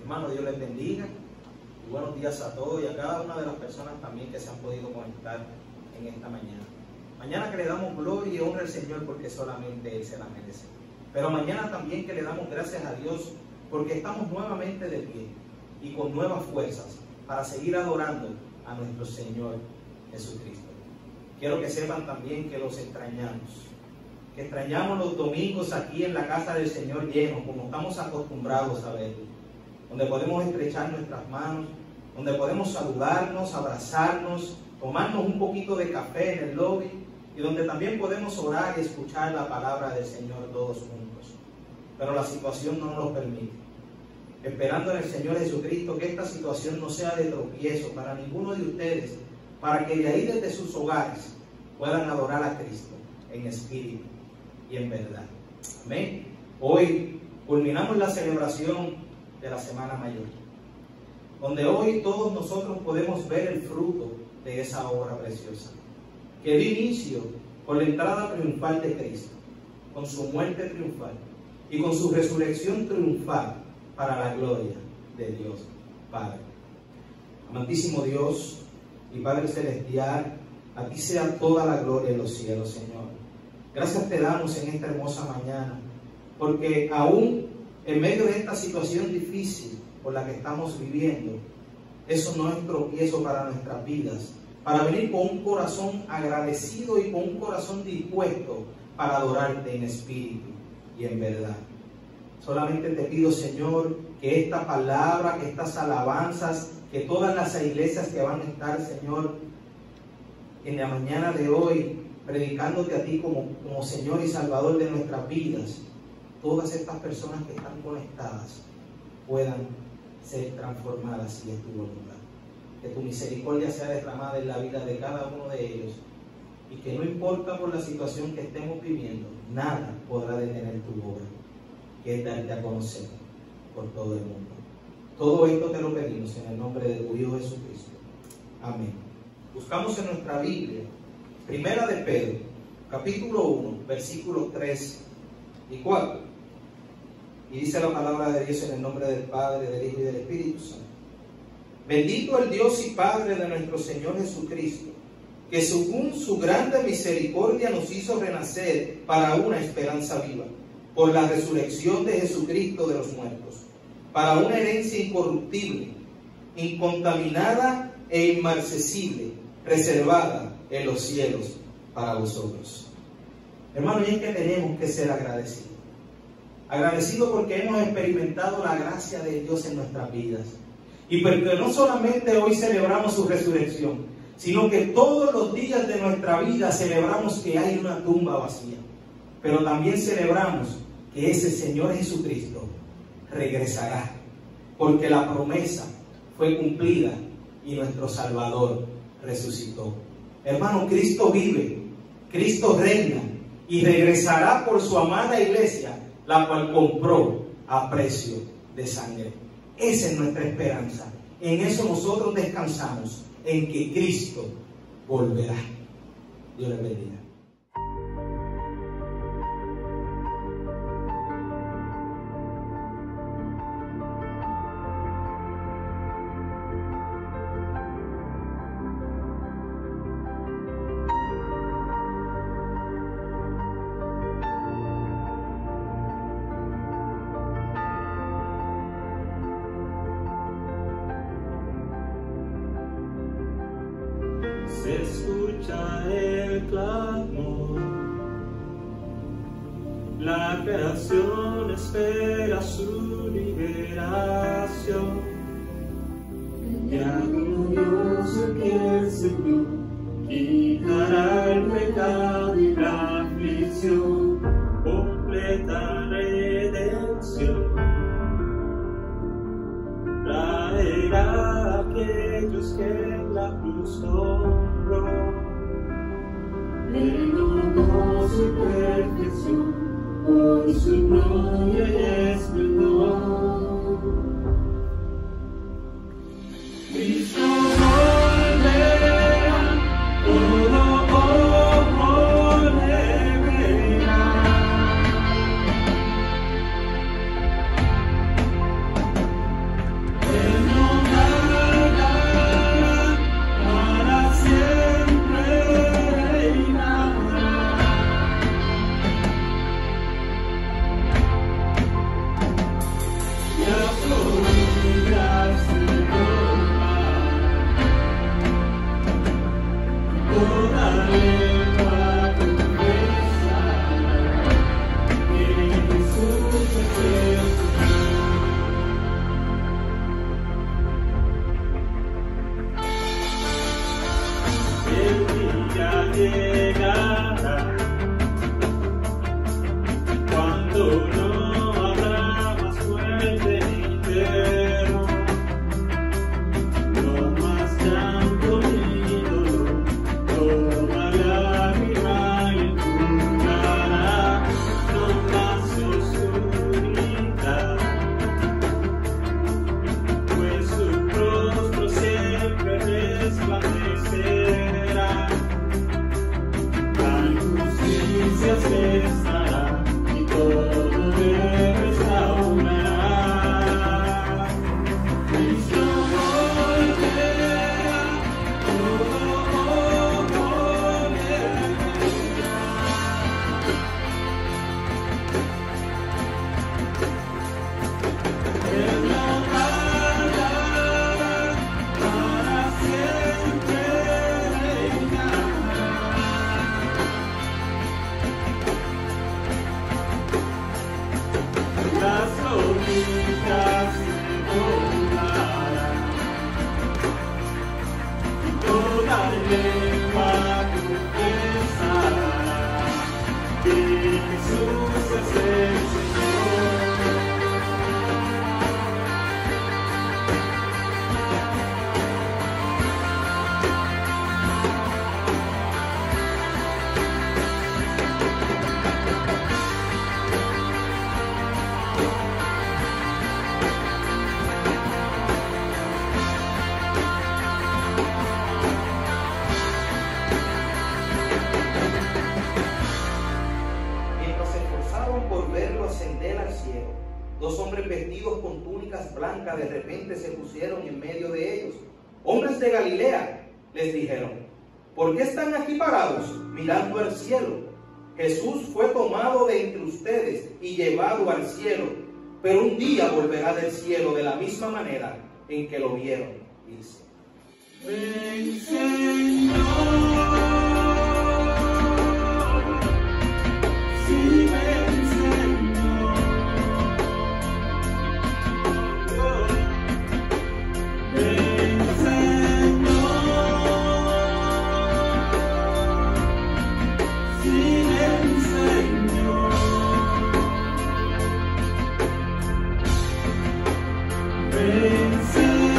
Hermano, Dios les bendiga. Y buenos días a todos y a cada una de las personas también que se han podido conectar en esta mañana. Mañana que le damos gloria y honra al Señor porque solamente Él se la merece. Pero mañana también que le damos gracias a Dios porque estamos nuevamente de pie y con nuevas fuerzas para seguir adorando a nuestro Señor Jesucristo. Quiero que sepan también que los extrañamos. Que extrañamos los domingos aquí en la casa del Señor llenos, como estamos acostumbrados a verlo. Donde podemos estrechar nuestras manos, donde podemos saludarnos, abrazarnos, tomarnos un poquito de café en el lobby y donde también podemos orar y escuchar la palabra del Señor todos juntos. Pero la situación no nos lo permite. Esperando en el Señor Jesucristo que esta situación no sea de tropiezo para ninguno de ustedes, para que de ahí desde sus hogares puedan adorar a Cristo en espíritu y en verdad. Amén. Hoy culminamos la celebración de la Semana Mayor, donde hoy todos nosotros podemos ver el fruto de esa obra preciosa, que dio inicio con la entrada triunfal de Cristo, con su muerte triunfal y con su resurrección triunfal para la gloria de Dios Padre. Amantísimo Dios y Padre Celestial, a ti sea toda la gloria en los cielos, Señor. Gracias te damos en esta hermosa mañana, porque aún en medio de esta situación difícil por la que estamos viviendo, eso no es tropiezo para nuestras vidas, para venir con un corazón agradecido y con un corazón dispuesto para adorarte en espíritu y en verdad. Solamente te pido, Señor, que esta palabra, que estas alabanzas, que todas las iglesias que van a estar, Señor, en la mañana de hoy, predicándote a ti como Señor y Salvador de nuestras vidas, todas estas personas que están conectadas puedan ser transformadas si es tu voluntad. Que tu misericordia sea derramada en la vida de cada uno de ellos y que no importa por la situación que estemos viviendo, nada podrá detener tu obra, que es darte a conocer por todo el mundo. Todo esto te lo pedimos en el nombre de tu Hijo Jesucristo. Amén. Buscamos en nuestra Biblia, Primera de Pedro, capítulo 1, versículos 3 y 4. Y dice la palabra de Dios en el nombre del Padre, del Hijo y del Espíritu Santo. Bendito el Dios y Padre de nuestro Señor Jesucristo, que según su grande misericordia nos hizo renacer para una esperanza viva, por la resurrección de Jesucristo de los muertos, para una herencia incorruptible, incontaminada e inmarcesible, reservada en los cielos para vosotros. Hermano, y es que tenemos que ser agradecidos. Agradecidos porque hemos experimentado la gracia de Dios en nuestras vidas. Y porque no solamente hoy celebramos su resurrección, sino que todos los días de nuestra vida celebramos que hay una tumba vacía. Pero también celebramos que ese Señor Jesucristo regresará, porque la promesa fue cumplida y nuestro Salvador resucitó. Hermano, Cristo vive, Cristo reina y regresará por su amada iglesia, la cual compró a precio de sangre. Esa es nuestra esperanza. En eso nosotros descansamos, en que Cristo volverá. Dios les bendiga. Se escucha el clamor, la creación espera su liberación. El día glorioso que el Señor quitará el pecado y la aflicción, completa redención. Traerá a aquellos que en la cruz honró, le donó su perfección por su gloria y esplendor. Cristo volverá, todo ojo le verá. Dos hombres vestidos con túnicas blancas de repente se pusieron en medio de ellos. Hombres de Galilea, les dijeron, ¿por qué están aquí parados mirando al cielo? Jesús fue tomado de entre ustedes y llevado al cielo, pero un día volverá del cielo de la misma manera en que lo vieron irse. Ven, Señor. Sí, ven, Señor. Ven, Señor. Sí, ven, Señor. Ven, Señor.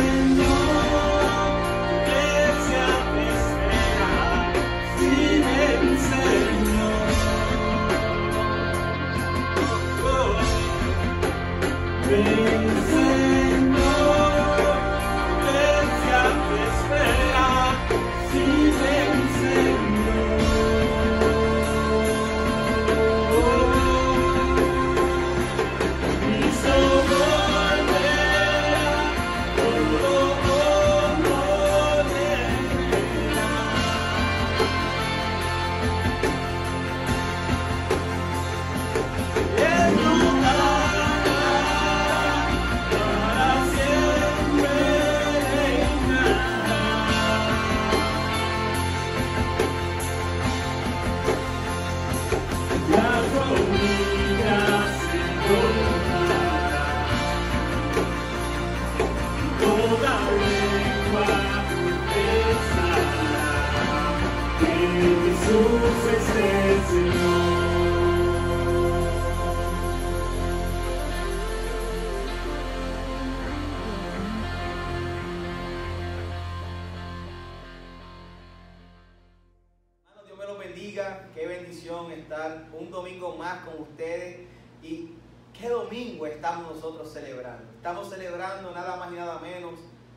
Qué bendición estar un domingo más con ustedes. Y qué domingo estamos nosotros celebrando. Estamos celebrando nada más y nada menos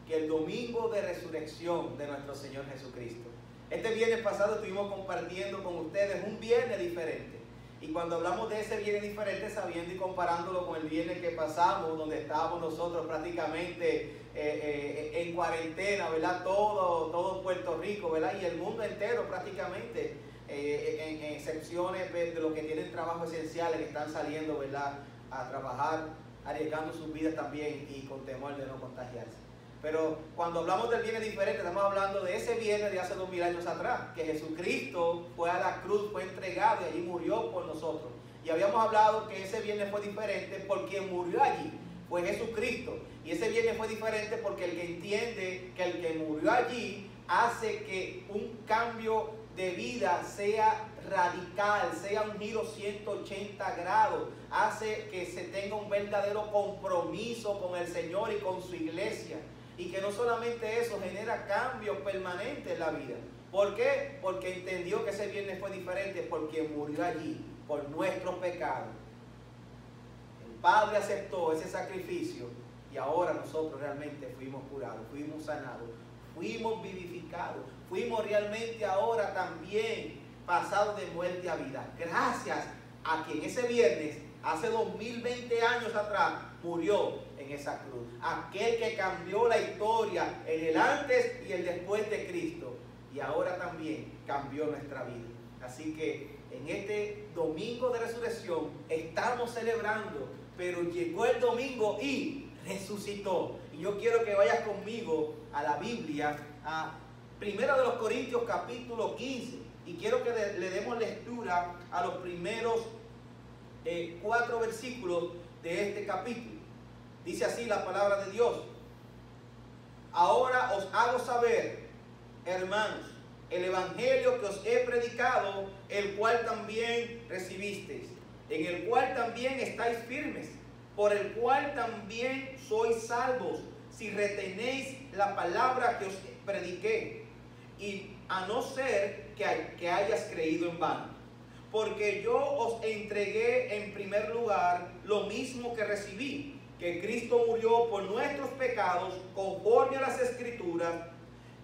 que el domingo de resurrección de nuestro Señor Jesucristo. Este viernes pasado estuvimos compartiendo con ustedes un viernes diferente. Y cuando hablamos de ese viernes diferente, sabiendo y comparándolo con el viernes que pasamos, donde estábamos nosotros prácticamente en cuarentena, ¿verdad? Todo Puerto Rico, ¿verdad? Y el mundo entero prácticamente. En excepciones de los que tienen trabajos esenciales, que están saliendo, ¿verdad?, a trabajar, arriesgando sus vidas también y con temor de no contagiarse. Pero cuando hablamos del viernes diferente, estamos hablando de ese viernes de hace 2000 años atrás, que Jesucristo fue a la cruz, fue entregado y allí murió por nosotros. Y habíamos hablado que ese viernes fue diferente porque quien murió allí fue Jesucristo. Y ese viernes fue diferente porque el que entiende que el que murió allí hace que un cambio de vida sea radical, sea un giro 180 grados, hace que se tenga un verdadero compromiso con el Señor y con su iglesia, y que no solamente eso, genera cambios permanentes en la vida. ¿Por qué? Porque entendió que ese viernes fue diferente, porque murió allí por nuestros pecados. El Padre aceptó ese sacrificio y ahora nosotros realmente fuimos curados, fuimos sanados, fuimos vivificados, fuimos realmente ahora también pasados de muerte a vida. Gracias a quien ese viernes, hace 2020 años atrás, murió en esa cruz. Aquel que cambió la historia en el antes y el después de Cristo. Y ahora también cambió nuestra vida. Así que en este domingo de resurrección estamos celebrando, pero llegó el domingo y resucitó. Y yo quiero que vayas conmigo a la Biblia, a 1 Corintios capítulo 15, y quiero que le demos lectura a los primeros 4 versículos de este capítulo. Dice así la palabra de Dios: ahora os hago saber, hermanos, el evangelio que os he predicado, el cual también recibisteis, en el cual también estáis firmes, por el cual también sois salvos, si retenéis la palabra que os prediqué, y a no ser que hayas creído en vano. Porque yo os entregué en primer lugar lo mismo que recibí, que Cristo murió por nuestros pecados conforme a las Escrituras,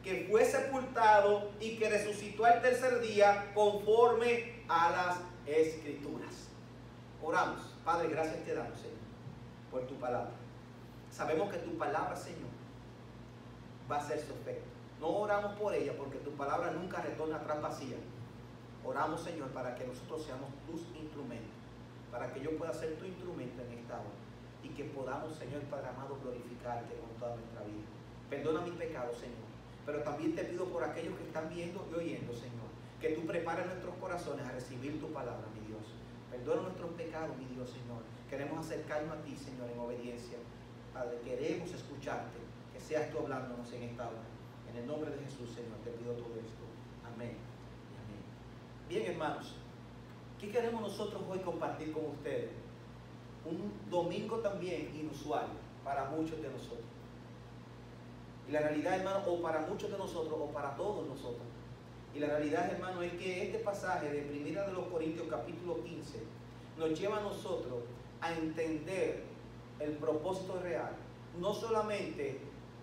que fue sepultado y que resucitó al tercer día conforme a las Escrituras. Oramos. Padre, gracias te damos, Señor, por tu palabra. Sabemos que tu palabra, Señor, va a ser su efecto. No oramos por ella porque tu palabra nunca retorna atrás vacía. Oramos, Señor, para que nosotros seamos tus instrumentos, para que yo pueda ser tu instrumento en esta hora y que podamos, Señor Padre amado, glorificarte con toda nuestra vida. Perdona mis pecados, Señor, pero también te pido por aquellos que están viendo y oyendo, Señor, que tú prepares nuestros corazones a recibir tu palabra, mi Dios. Perdona nuestros pecados, mi Dios, Señor. Queremos acercarnos a ti, Señor, en obediencia. Padre, queremos escucharte, que seas tú hablándonos en esta hora. En el nombre de Jesús, Señor, te pido todo esto. Amén y amén. Bien, hermanos, ¿qué queremos nosotros hoy compartir con ustedes? Un domingo también inusual para muchos de nosotros. Y la realidad, hermano, o para muchos de nosotros, o para todos nosotros. Y la realidad, hermano, es que este pasaje de Primera de los Corintios, capítulo 15, nos lleva a nosotros a entender el propósito real, no solamente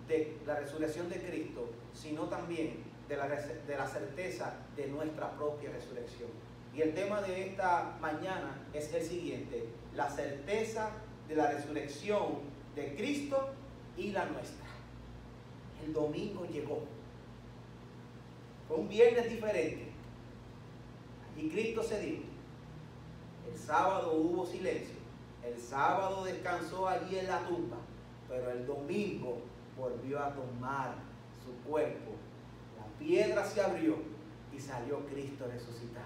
de la resurrección de Cristo, sino también de la certeza de nuestra propia resurrección. Y el tema de esta mañana es el siguiente: la certeza de la resurrección de Cristo y la nuestra. El domingo llegó. Fue un viernes diferente. Y Cristo se dijo. El sábado hubo silencio. El sábado descansó allí en la tumba. Pero el domingo volvió a tomar su cuerpo. La piedra se abrió y salió Cristo resucitado.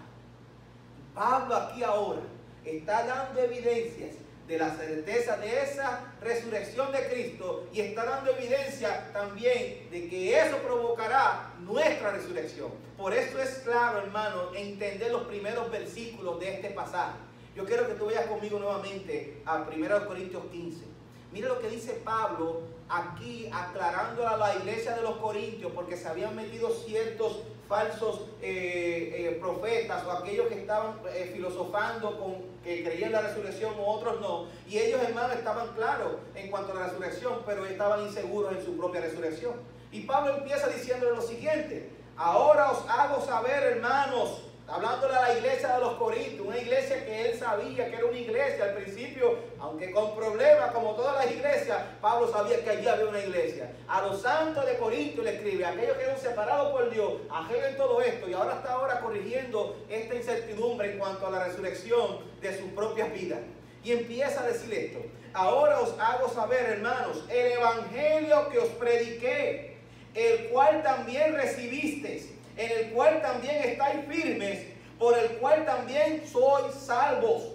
Y Pablo aquí ahora está dando evidencias de la certeza de esa resurrección de Cristo, y está dando evidencia también de que eso provocará nuestra resurrección. Por eso es claro, hermano, entender los primeros versículos de este pasaje. Yo quiero que tú vayas conmigo nuevamente a 1 Corintios 15. Mire lo que dice Pablo aquí, aclarando a la iglesia de los Corintios, porque se habían metido ciertos falsos profetas, o aquellos que estaban filosofando que creían en la resurrección, o otros no. Y ellos, hermanos, estaban claros en cuanto a la resurrección, pero estaban inseguros en su propia resurrección. Y Pablo empieza diciéndole lo siguiente: ahora os hago saber, hermanos, hablándole a la iglesia de los Corintios, una iglesia que él sabía que era una iglesia al principio, aunque con problemas como todas las iglesias. Pablo sabía que allí había una iglesia. A los santos de Corinto le escribe, aquellos que eran separados por Dios, ajenos en todo esto, y ahora está corrigiendo esta incertidumbre en cuanto a la resurrección de sus propias vidas. Y empieza a decir esto: ahora os hago saber, hermanos, el evangelio que os prediqué, el cual también recibisteis, en el cual también estáis firmes, por el cual también sois salvos,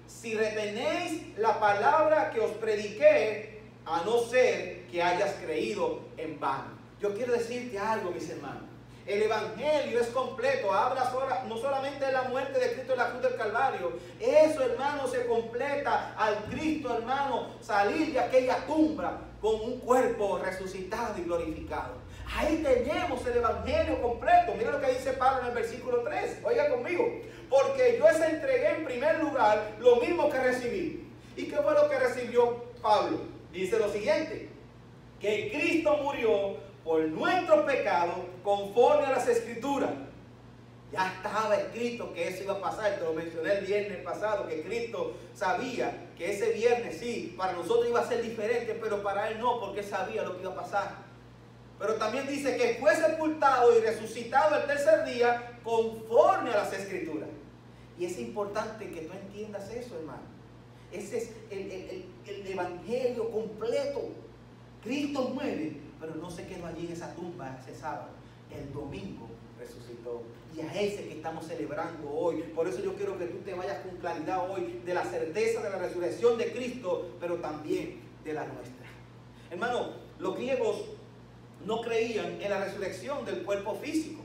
si retenéis la palabra que os prediqué, a no ser que hayas creído en vano. Yo quiero decirte algo, mis hermanos. El evangelio es completo. Habla no solamente de la muerte de Cristo en la cruz del Calvario. Eso, hermano, se completa al Cristo, hermano, salir de aquella tumba con un cuerpo resucitado y glorificado. Ahí tenemos el evangelio completo. Mira lo que dice Pablo en el versículo 3. Oiga conmigo. Porque yo os entregué en primer lugar lo mismo que recibí. ¿Y qué fue lo que recibió Pablo? Dice lo siguiente: que Cristo murió por nuestros pecados conforme a las Escrituras. Ya estaba escrito que eso iba a pasar. Te lo mencioné el viernes pasado, que Cristo sabía que ese viernes sí, para nosotros iba a ser diferente, pero para él no, porque él sabía lo que iba a pasar. Pero también dice que fue sepultado y resucitado el tercer día conforme a las Escrituras. Y es importante que tú entiendas eso, hermano. Ese es el evangelio completo. Cristo muere, pero no se quedó allí en esa tumba ese sábado. El domingo resucitó. Y a ese que estamos celebrando hoy. Por eso yo quiero que tú te vayas con claridad hoy de la certeza de la resurrección de Cristo, pero también de la nuestra. Hermano, los griegos no creían en la resurrección del cuerpo físico.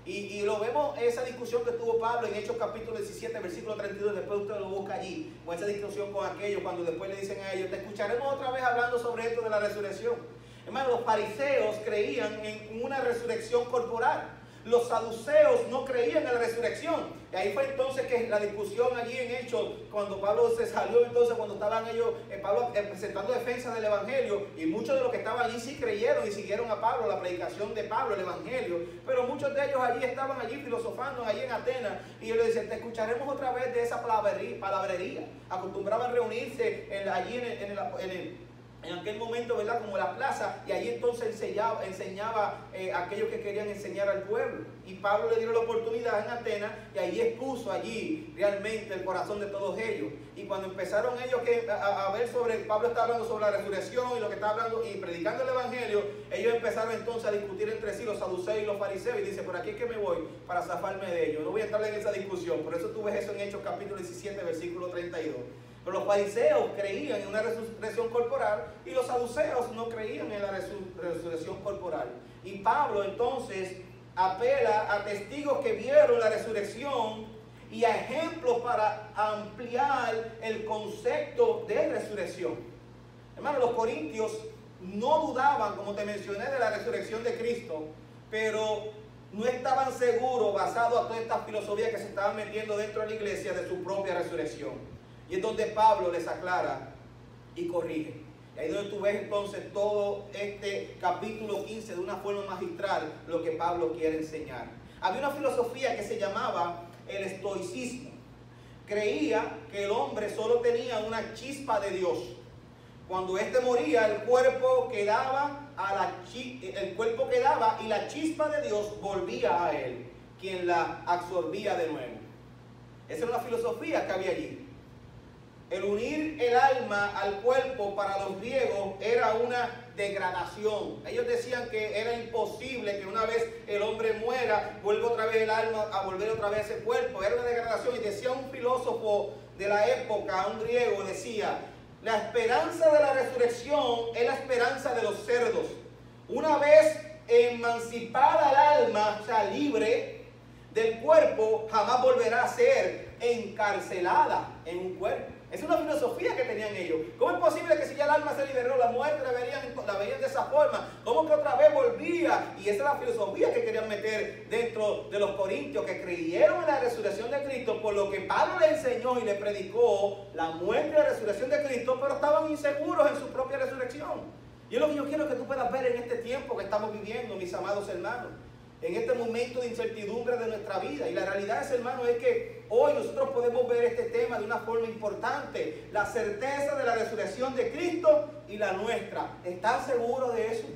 Y lo vemos esa discusión que tuvo Pablo en Hechos capítulo 17, versículo 32, después usted lo busca allí, con esa discusión con aquellos, cuando después le dicen a ellos, te escucharemos otra vez hablando sobre esto de la resurrección. Hermano, los fariseos creían en una resurrección corporal. Los saduceos no creían en la resurrección. Y ahí fue entonces que la discusión allí en Hechos, cuando Pablo se salió, entonces cuando estaban ellos, Pablo presentando defensa del Evangelio, y muchos de los que estaban allí sí creyeron y siguieron a Pablo, la predicación de Pablo, el Evangelio, pero muchos de ellos allí estaban allí filosofando, allí en Atenas, y ellos le decían, te escucharemos otra vez de esa palabrería. Acostumbraban reunirse allí en aquel momento, ¿verdad? Como la plaza, y allí entonces enseñaba a aquellos que querían enseñar al pueblo. Y Pablo le dio la oportunidad en Atenas, y allí expuso allí realmente el corazón de todos ellos. Y cuando empezaron ellos a ver Pablo está hablando sobre la resurrección y lo que está hablando y predicando el Evangelio, ellos empezaron entonces a discutir entre sí, los saduceos y los fariseos, y dice, por aquí es que me voy para zafarme de ellos. No voy a entrar en esa discusión, por eso tú ves eso en Hechos capítulo 17, versículo 32. Pero los fariseos creían en una resurrección corporal y los saduceos no creían en la resurrección corporal. Y Pablo entonces apela a testigos que vieron la resurrección y a ejemplos para ampliar el concepto de resurrección. Hermano, los corintios no dudaban, como te mencioné, de la resurrección de Cristo, pero no estaban seguros, basado a toda esta filosofía que se estaban metiendo dentro de la iglesia, de su propia resurrección. Y es donde Pablo les aclara y corrige. Y ahí es donde tú ves entonces todo este capítulo 15 de una forma magistral lo que Pablo quiere enseñar. Había una filosofía que se llamaba el estoicismo. Creía que el hombre solo tenía una chispa de Dios. Cuando éste moría, el cuerpo quedaba y la chispa de Dios volvía a él, quien la absorbía de nuevo. Esa era una filosofía que había allí. El unir el alma al cuerpo para los griegos era una degradación. Ellos decían que era imposible que una vez el hombre muera, vuelva otra vez el alma a volver otra vez a ese cuerpo. Era una degradación. Y decía un filósofo de la época, un griego, decía, la esperanza de la resurrección es la esperanza de los cerdos. Una vez emancipada el alma, o sea, libre del cuerpo, jamás volverá a ser encarcelada en un cuerpo. Es una filosofía que tenían ellos. ¿Cómo es posible que si ya el alma se liberó, la muerte la veían de esa forma? ¿Cómo que otra vez volvía? Y esa es la filosofía que querían meter dentro de los corintios, que creyeron en la resurrección de Cristo, por lo que Pablo les enseñó y les predicó la muerte y la resurrección de Cristo, pero estaban inseguros en su propia resurrección. Y es lo que yo quiero que tú puedas ver en este tiempo que estamos viviendo, mis amados hermanos, en este momento de incertidumbre de nuestra vida. Y la realidad es, hermano, es que hoy nosotros podemos ver este tema de una forma importante. La certeza de la resurrección de Cristo y la nuestra. ¿Estás seguro de eso?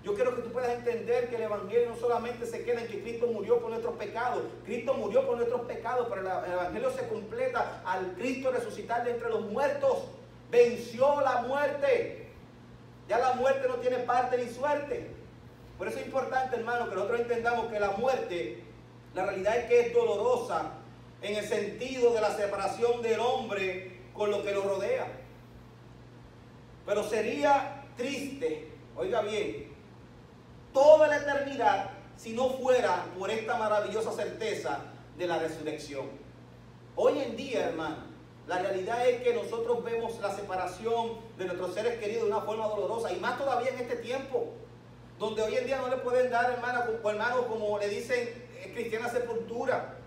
Yo quiero que tú puedas entender que el Evangelio no solamente se queda en que Cristo murió por nuestros pecados. Cristo murió por nuestros pecados, pero el Evangelio se completa al Cristo resucitar de entre los muertos. Venció la muerte. Ya la muerte no tiene parte ni suerte. Por eso es importante, hermano, que nosotros entendamos que la muerte, la realidad es que es dolorosa en el sentido de la separación del hombre con lo que lo rodea. Pero sería triste, oiga bien, toda la eternidad si no fuera por esta maravillosa certeza de la resurrección. Hoy en día, hermano, la realidad es que nosotros vemos la separación de nuestros seres queridos de una forma dolorosa, y más todavía en este tiempo, donde hoy en día no le pueden dar, hermano, como le dicen, cristiana sepultura,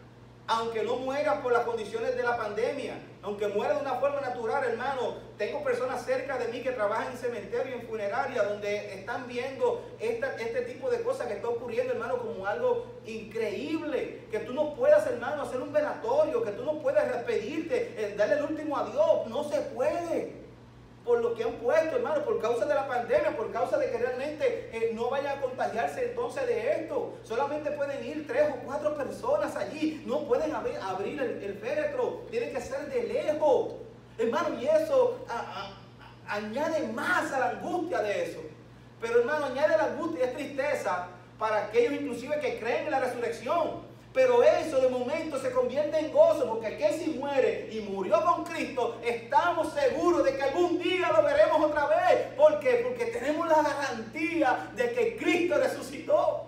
aunque no muera por las condiciones de la pandemia, aunque muera de una forma natural, hermano. Tengo personas cerca de mí que trabajan en cementerio y en funeraria, donde están viendo este tipo de cosas que está ocurriendo, hermano, como algo increíble. Que tú no puedas, hermano, hacer un velatorio, que tú no puedas despedirte, darle el último adiós. No se puede. Por lo que han puesto, hermano, por causa de la pandemia, por causa de que realmente no vayan a contagiarse entonces de esto. Solamente pueden ir 3 o 4 personas allí. No pueden abrir el féretro. Tiene que ser de lejos. Hermano, y eso añade más a la angustia de eso. Pero, hermano, añade la angustia y es tristeza para aquellos inclusive que creen en la resurrección. Pero eso de momento se convierte en gozo, porque aquel si muere y murió con Cristo, estamos seguros de que algún día lo veremos otra vez. ¿Por qué? Porque tenemos la garantía filosofía de que Cristo resucitó.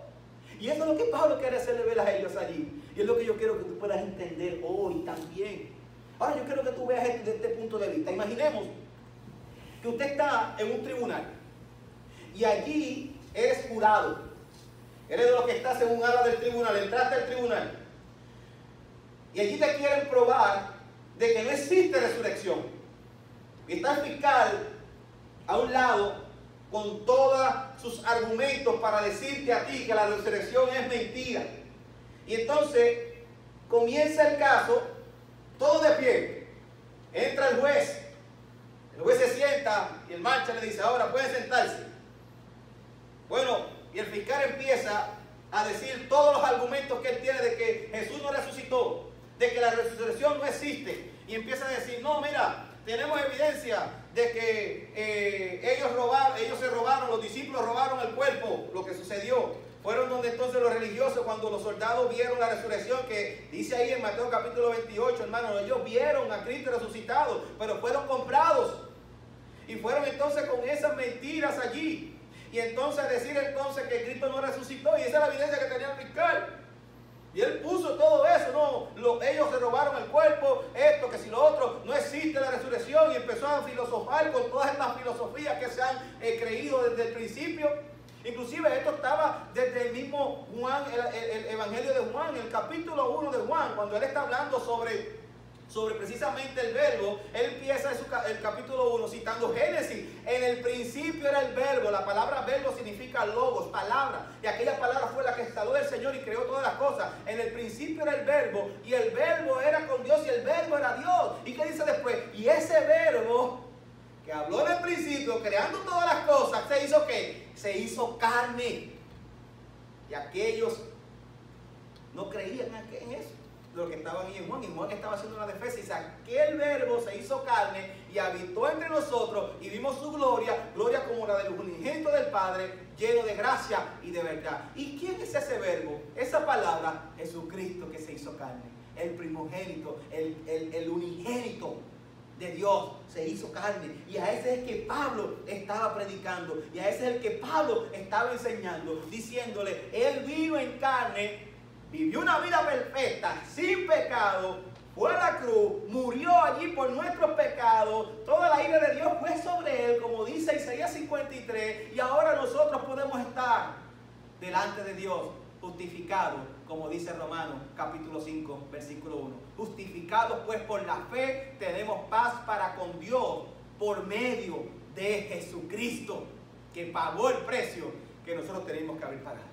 Y eso es lo que Pablo quiere hacerle ver a ellos allí. Y es lo que yo quiero que tú puedas entender hoy también. Ahora yo quiero que tú veas esto desde este punto de vista. Imaginemos que usted está en un tribunal y allí eres jurado. Eres de los que estás en un ala del tribunal, entraste al tribunal y allí te quieren probar de que no existe resurrección. Y está el fiscal a un lado con todos sus argumentos para decirte a ti que la resurrección es mentira. Y entonces comienza el caso, todo de pie. Entra el juez se sienta y el marcha le dice, ahora pueden sentarse. Bueno, y el fiscal empieza a decir todos los argumentos que él tiene de que Jesús no resucitó, de que la resurrección no existe. Y empieza a decir, no, mira, tenemos evidencia de que ellos se robaron, los discípulos robaron el cuerpo. Lo que sucedió fueron donde entonces los religiosos, cuando los soldados vieron la resurrección, que dice ahí en Mateo capítulo 28, hermano, ellos vieron a Cristo resucitado, pero fueron comprados. Y fueron entonces con esas mentiras allí. Y entonces decir entonces que Cristo no resucitó. Y esa es la evidencia que tenía el fiscal. Y él puso todo eso, no, ellos se robaron el cuerpo, esto, que si lo otro, no existe la resurrección. Y empezó a filosofar con todas estas filosofías que se han creído desde el principio. Inclusive esto estaba desde el mismo Juan, el Evangelio de Juan, el capítulo 1 de Juan, cuando él está hablando sobre precisamente el verbo. Él empieza el capítulo 1 citando Génesis. En el principio era el verbo. La palabra verbo significa logos, palabra. Y aquella palabra fue la que instaló del Señor y creó todas las cosas. En el principio era el verbo, y el verbo era con Dios, y el verbo era Dios. ¿Y qué dice después? Y ese verbo que habló en el principio, creando todas las cosas, ¿se hizo qué? Se hizo carne. Y aquellos no creían en eso, lo que estaban ahí en Juan. Y Juan estaba haciendo una defensa y dice, aquel verbo se hizo carne y habitó entre nosotros, y vimos su gloria, gloria como la del unigénito del Padre, lleno de gracia y de verdad. ¿Y quién es ese verbo? Esa palabra, Jesucristo, que se hizo carne, el primogénito, el unigénito de Dios, se hizo carne. Y a ese es el que Pablo estaba predicando, y a ese es el que Pablo estaba enseñando, diciéndole, él vino en carne, vivió una vida perfecta, sin pecado, fue a la cruz, murió allí por nuestros pecados, toda la ira de Dios fue sobre él, como dice Isaías 53, y ahora nosotros podemos estar delante de Dios, justificados, como dice Romanos capítulo 5, versículo 1. Justificados pues por la fe, tenemos paz para con Dios por medio de Jesucristo, que pagó el precio que nosotros tenemos que haber pagado.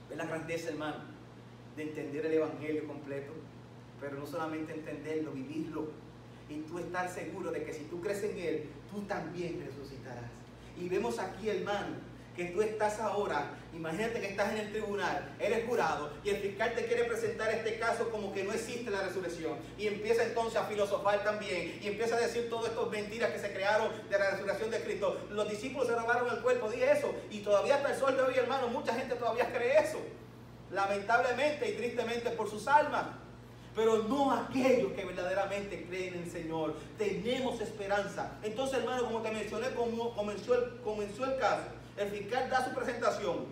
¿Ves la grandeza, hermano, de entender el Evangelio completo? Pero no solamente entenderlo, vivirlo. Y tú estar seguro de que si tú crees en Él, tú también resucitarás. Y vemos aquí, hermano, que tú estás ahora, imagínate que estás en el tribunal, eres jurado, y el fiscal te quiere presentar este caso como que no existe la resurrección. Y empieza entonces a filosofar también, y empieza a decir todas estas mentiras que se crearon de la resurrección de Cristo. Los discípulos se robaron el cuerpo, dije eso, y todavía hasta el sol de hoy, hermano, mucha gente todavía cree eso, lamentablemente y tristemente por sus almas. Pero no aquellos que verdaderamente creen en el Señor. Tenemos esperanza. Entonces, hermano, como te mencioné, comenzó el caso. El fiscal da su presentación.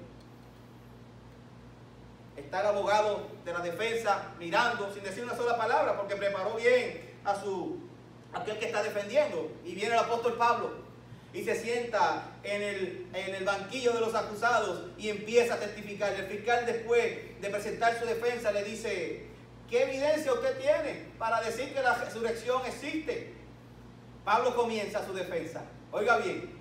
Está el abogado de la defensa mirando sin decir una sola palabra, porque preparó bien a aquel que está defendiendo. Y viene el apóstol Pablo y se sienta en el banquillo de los acusados y empieza a testificar. El fiscal, después de presentar su defensa, le dice: ¿qué evidencia usted tiene para decir que la resurrección existe? Pablo comienza su defensa. Oiga bien,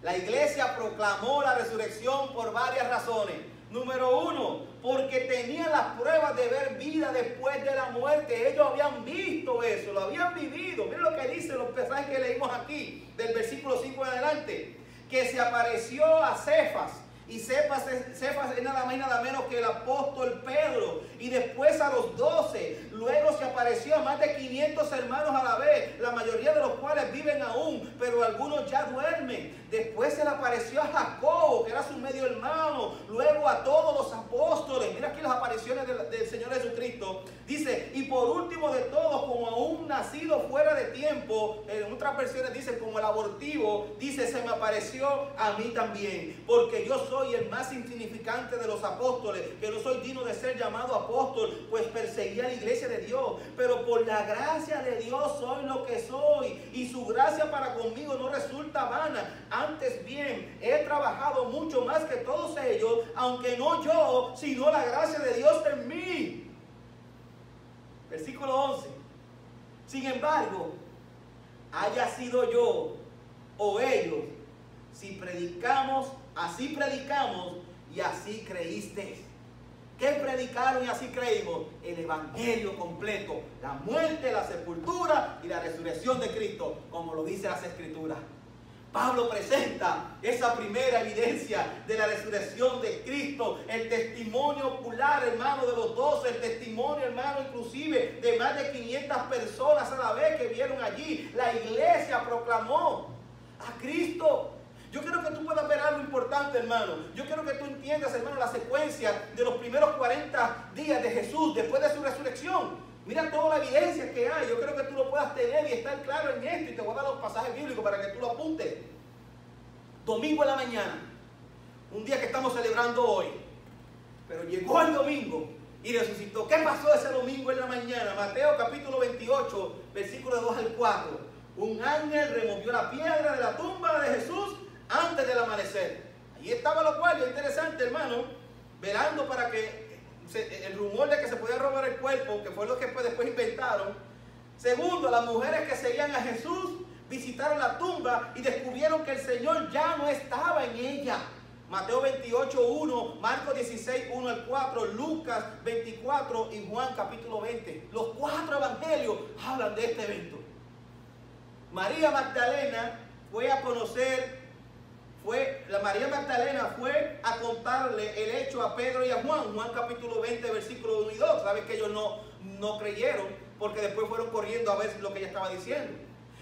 la iglesia proclamó la resurrección por varias razones. Número uno, porque tenían las pruebas de ver vida después de la muerte. Ellos habían visto eso, lo habían vivido. Miren lo que dicen los pasajes que leímos aquí, del versículo 5 en adelante. Que se apareció a Cefas Y Cefas es nada más y nada menos que el apóstol Pedro. Y después a los 12. Luego se apareció a más de 500 hermanos a la vez. La mayoría de los cuales viven aún, pero algunos ya duermen. Después se le apareció a Jacobo, que era su medio hermano. Luego a todos los apóstoles. Mira aquí las apariciones del Señor Jesucristo. Dice, y por último de todos, como a un nacido fuera de tiempo. En otras versiones dice, como el abortivo. Dice, se me apareció a mí también. Porque yo soy el más insignificante de los apóstoles, que no soy digno de ser llamado apóstol, pues perseguí a la iglesia de Dios, pero por la gracia de Dios soy lo que soy, y su gracia para conmigo no resulta vana. Antes bien, he trabajado mucho más que todos ellos, aunque no yo, sino la gracia de Dios en mí. Versículo 11. Sin embargo, haya sido yo o ellos, si predicamos, así predicamos y así creísteis. ¿Qué predicaron y así creímos? El evangelio completo, la muerte, la sepultura y la resurrección de Cristo, como lo dice las Escrituras. Pablo presenta esa primera evidencia de la resurrección de Cristo, el testimonio ocular, hermano, de los 12, el testimonio, hermano, inclusive de más de 500 personas a la vez que vieron allí. La iglesia proclamó a Cristo. Yo quiero que tú puedas ver algo importante, hermano. Yo quiero que tú entiendas, hermano, la secuencia de los primeros 40 días de Jesús después de su resurrección. Mira toda la evidencia que hay. Yo creo que tú lo puedas tener y estar claro en esto. Y te voy a dar los pasajes bíblicos para que tú lo apuntes. Domingo en la mañana, un día que estamos celebrando hoy, pero llegó el domingo y resucitó. ¿Qué pasó ese domingo en la mañana? Mateo capítulo 28, versículos 2 al 4. Un ángel removió la piedra de la tumba de Jesús antes del amanecer. Allí estaba lo cual, es interesante, hermano, velando para que el rumor de que se podía robar el cuerpo, que fue lo que después inventaron. Segundo, las mujeres que seguían a Jesús visitaron la tumba y descubrieron que el Señor ya no estaba en ella. Mateo 28, 1, Marcos 16, 1 al 4, Lucas 24 y Juan capítulo 20. Los 4 evangelios hablan de este evento. María Magdalena fue a fue a contarle el hecho a Pedro y a Juan. Juan capítulo 20, versículo 1 y 2. Sabes que ellos no creyeron, porque después fueron corriendo a ver lo que ella estaba diciendo.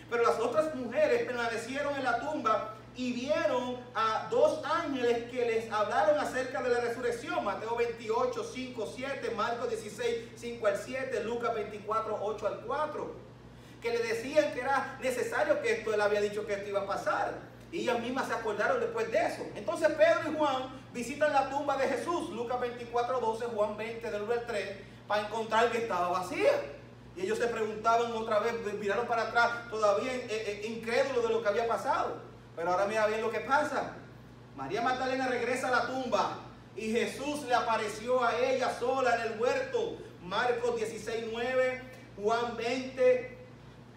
Pero las otras mujeres permanecieron en la tumba y vieron a 2 ángeles que les hablaron acerca de la resurrección. Mateo 28, 5, 7, Marcos 16, 5 al 7, Lucas 24, 8 al 4. Que le decían que era necesario que esto, él había dicho que esto iba a pasar. Y ellas mismas se acordaron después de eso. Entonces Pedro y Juan visitan la tumba de Jesús, Lucas 24, 12, Juan 20, del 1 al 3, para encontrar que estaba vacía. Y ellos se preguntaban otra vez, miraron para atrás, todavía incrédulos de lo que había pasado. Pero ahora mira bien lo que pasa. María Magdalena regresa a la tumba y Jesús le apareció a ella sola en el huerto. Marcos 16, 9, Juan 20,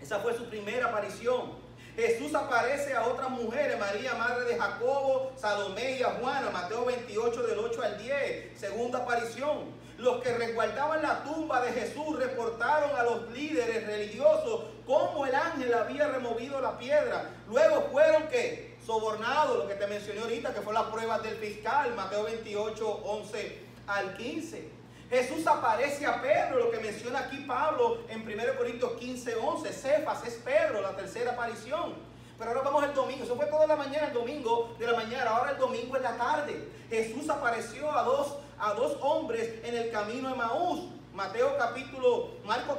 esa fue su primera aparición. Jesús aparece a otras mujeres, María, madre de Jacobo, Salomé y a Juana, Mateo 28 del 8 al 10, segunda aparición. Los que resguardaban la tumba de Jesús reportaron a los líderes religiosos cómo el ángel había removido la piedra. Luego fueron ¿qué? Sobornados, lo que te mencioné ahorita, que fue las pruebas del fiscal, Mateo 28, 11 al 15. Jesús aparece a Pedro, lo que menciona aquí Pablo en 1 Corintios 15, 11. Cefas es Pedro, la tercera aparición. Pero ahora vamos al domingo. Eso fue toda la mañana, el domingo de la mañana. Ahora el domingo en la tarde. Jesús apareció a dos hombres en el camino de Emaús. Marcos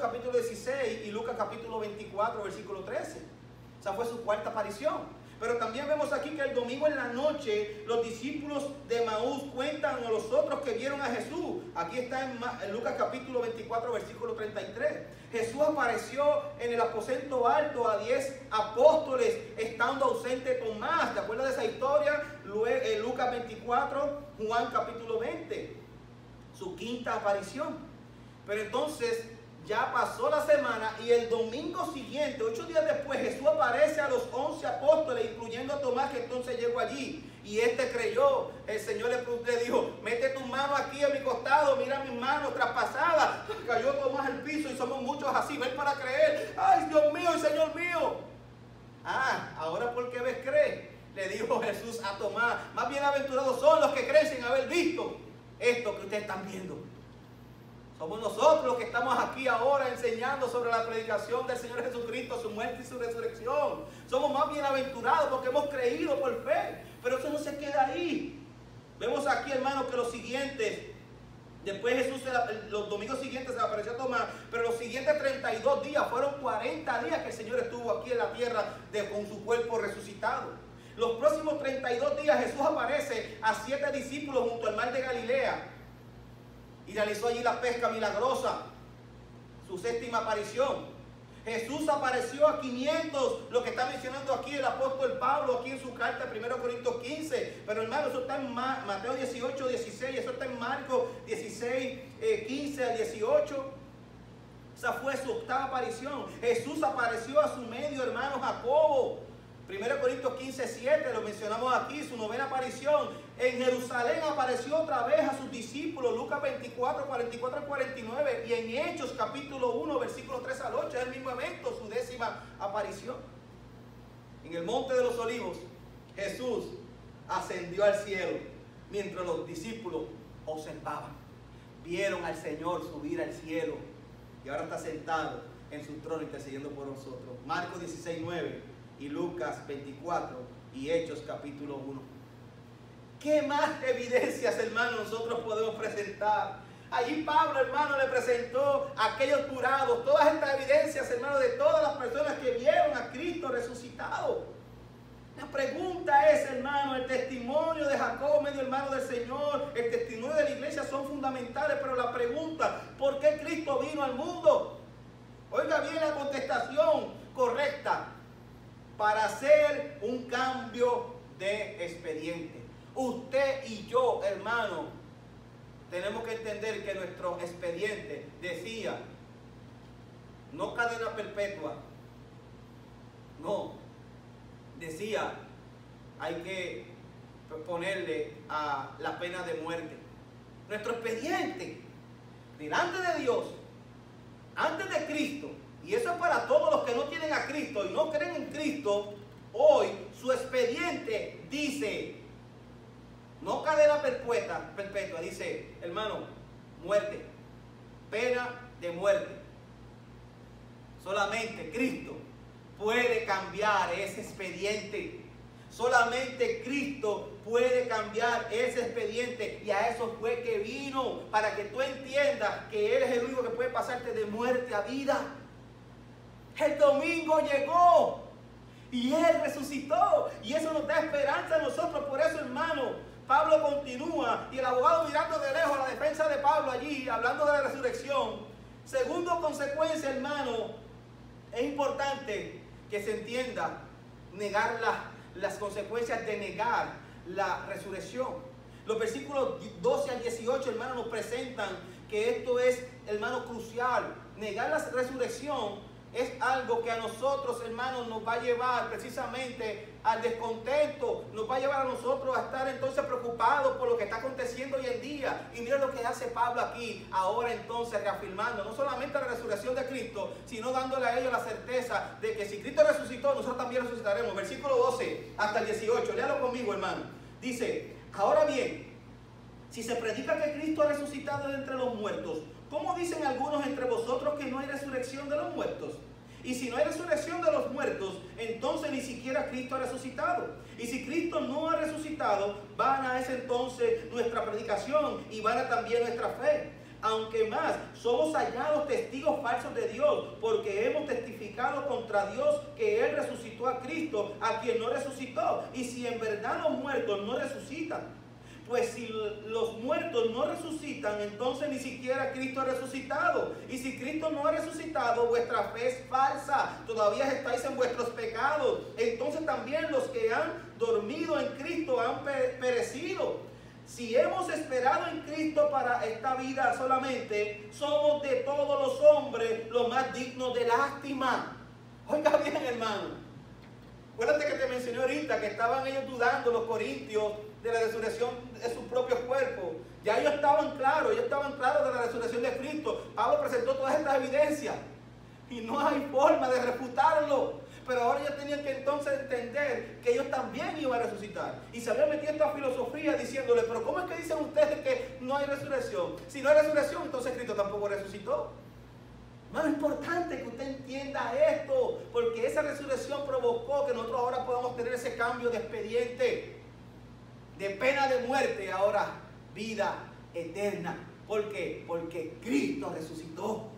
capítulo 16 y Lucas capítulo 24, versículo 13. Esa fue su cuarta aparición. Pero también vemos aquí que el domingo en la noche los discípulos de Emaús cuentan a los otros que vieron a Jesús. Aquí está en Lucas capítulo 24, versículo 33. Jesús apareció en el aposento alto a 10 apóstoles, estando ausente Tomás. ¿Te acuerdas de esa historia? Lucas 24, Juan capítulo 20. Su quinta aparición. Pero entonces ya pasó la semana y el domingo siguiente, 8 días después, Jesús aparece a los 11 apóstoles, incluyendo a Tomás, que entonces llegó allí. Y este creyó. El Señor le dijo, mete tu mano aquí a mi costado, mira mis manos traspasadas. Cayó Tomás al piso y somos muchos así, ven para creer. Ay, Dios mío y Señor mío. Ahora ¿por qué ves crees? le dijo Jesús a Tomás, más bienaventurados son los que creen sin haber visto esto que ustedes están viendo. Somos nosotros los que estamos aquí ahora enseñando sobre la predicación del Señor Jesucristo, su muerte y su resurrección. Somos más bienaventurados porque hemos creído por fe. Pero eso no se queda ahí. Vemos aquí, hermanos, que los siguientes, después Jesús, los domingos siguientes se le apareció a Tomás, pero los siguientes 32 días, fueron 40 días que el Señor estuvo aquí en la tierra con su cuerpo resucitado. Los próximos 32 días Jesús aparece a 7 discípulos junto al mar de Galilea y realizó allí la pesca milagrosa, su séptima aparición. Jesús apareció a 500, lo que está mencionando aquí el apóstol Pablo, aquí en su carta, 1 Corintios 15. Pero hermano, eso está en Mateo 18, 16, eso está en Marcos 16, 15 al 18. Esa fue su octava aparición. Jesús apareció a su medio hermano Jacobo. 1 Corintios 15, 7, lo mencionamos aquí, su novena aparición. En Jerusalén apareció otra vez a sus discípulos, Lucas 24, 44 al 49. Y en Hechos capítulo 1, versículos 3 al 8, es el mismo evento, su décima aparición. En el Monte de los Olivos, Jesús ascendió al cielo, mientras los discípulos observaban. Vieron al Señor subir al cielo, y ahora está sentado en su trono intercediendo por nosotros. Marcos 16, 9. Y Lucas 24 y Hechos capítulo 1. ¿Qué más evidencias, hermano, nosotros podemos presentar? Allí Pablo, hermano, le presentó a aquellos curados todas estas evidencias, hermano, de todas las personas que vieron a Cristo resucitado. La pregunta es, hermano, el testimonio de Jacob, medio hermano del Señor, el testimonio de la iglesia son fundamentales, pero la pregunta, ¿por qué Cristo vino al mundo? Oiga bien la contestación correcta. Para hacer un cambio de expediente. Usted y yo, hermano, tenemos que entender que nuestro expediente decía, no cadena perpetua, no, decía, hay que ponerle a la pena de muerte. Nuestro expediente, delante de Dios, antes de Cristo, y eso es para todos los que no tienen a Cristo y no creen en Cristo, hoy su expediente dice, no cadena perpetua, dice, hermano, muerte, pena de muerte. Solamente Cristo puede cambiar ese expediente. Solamente Cristo puede cambiar ese expediente, y a eso fue que vino, para que tú entiendas que Él es el único que puede pasarte de muerte a vida. El domingo llegó y Él resucitó, y eso nos da esperanza a nosotros. Por eso, hermano, Pablo continúa, y el abogado mirando de lejos la defensa de Pablo allí, hablando de la resurrección. Segundo consecuencia, hermano, es importante que se entienda negar las consecuencias de negar la resurrección. Los versículos 12 al 18, hermano, nos presentan que esto es, hermano, crucial. Negar la resurrección es algo que a nosotros, hermanos, nos va a llevar precisamente al descontento, nos va a llevar a nosotros a estar entonces preocupados por lo que está aconteciendo hoy en día. Y mira lo que hace Pablo aquí, ahora entonces reafirmando no solamente la resurrección de Cristo, sino dándole a ellos la certeza de que si Cristo resucitó, nosotros también resucitaremos. Versículo 12 hasta el 18, léalo conmigo, hermano. Dice, ahora bien, si se predica que Cristo ha resucitado de entre los muertos, ¿cómo dicen algunos entre vosotros que no hay resurrección de los muertos? Y si no hay resurrección de los muertos, entonces ni siquiera Cristo ha resucitado. Y si Cristo no ha resucitado, vana es entonces nuestra predicación y vana también nuestra fe. Aunque más, somos hallados testigos falsos de Dios, porque hemos testificado contra Dios que Él resucitó a Cristo, a quien no resucitó. Y si en verdad los muertos no resucitan, pues si los muertos no resucitan, entonces ni siquiera Cristo ha resucitado. Y si Cristo no ha resucitado, vuestra fe es falsa, todavía estáis en vuestros pecados. Entonces también los que han dormido en Cristo han perecido. Si hemos esperado en Cristo para esta vida solamente, somos de todos los hombres los más dignos de lástima. Oiga bien, hermano. Acuérdate que te mencioné ahorita que estaban ellos dudando, los corintios, de la resurrección de su propio cuerpo. Ya ellos estaban claros de la resurrección de Cristo. Pablo presentó todas estas evidencias y no hay forma de refutarlo. pero ahora ya tenían que entonces entender que ellos también iban a resucitar. Y se habían metido esta filosofía diciéndole, pero ¿cómo es que dicen ustedes que no hay resurrección? Si no hay resurrección, entonces Cristo tampoco resucitó. Más importante que usted entienda esto, porque esa resurrección provocó que nosotros ahora podamos tener ese cambio de expediente, de pena de muerte, ahora vida eterna. ¿Por qué? Porque Cristo resucitó.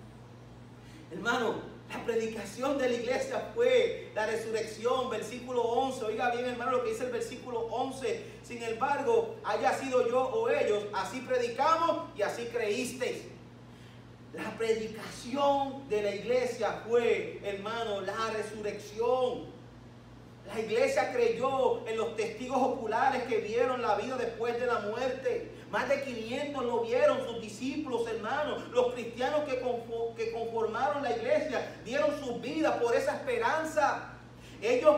Hermano, la predicación de la iglesia fue la resurrección, versículo 11. Oiga bien, hermano, lo que dice el versículo 11. Sin embargo, haya sido yo o ellos, así predicamos y así creísteis. La predicación de la iglesia fue, hermano, la resurrección. La iglesia creyó en los testigos oculares que vieron la vida después de la muerte. Más de 500 lo vieron, sus discípulos, hermanos. Los cristianos que conformaron la iglesia dieron sus vidas por esa esperanza. Ellos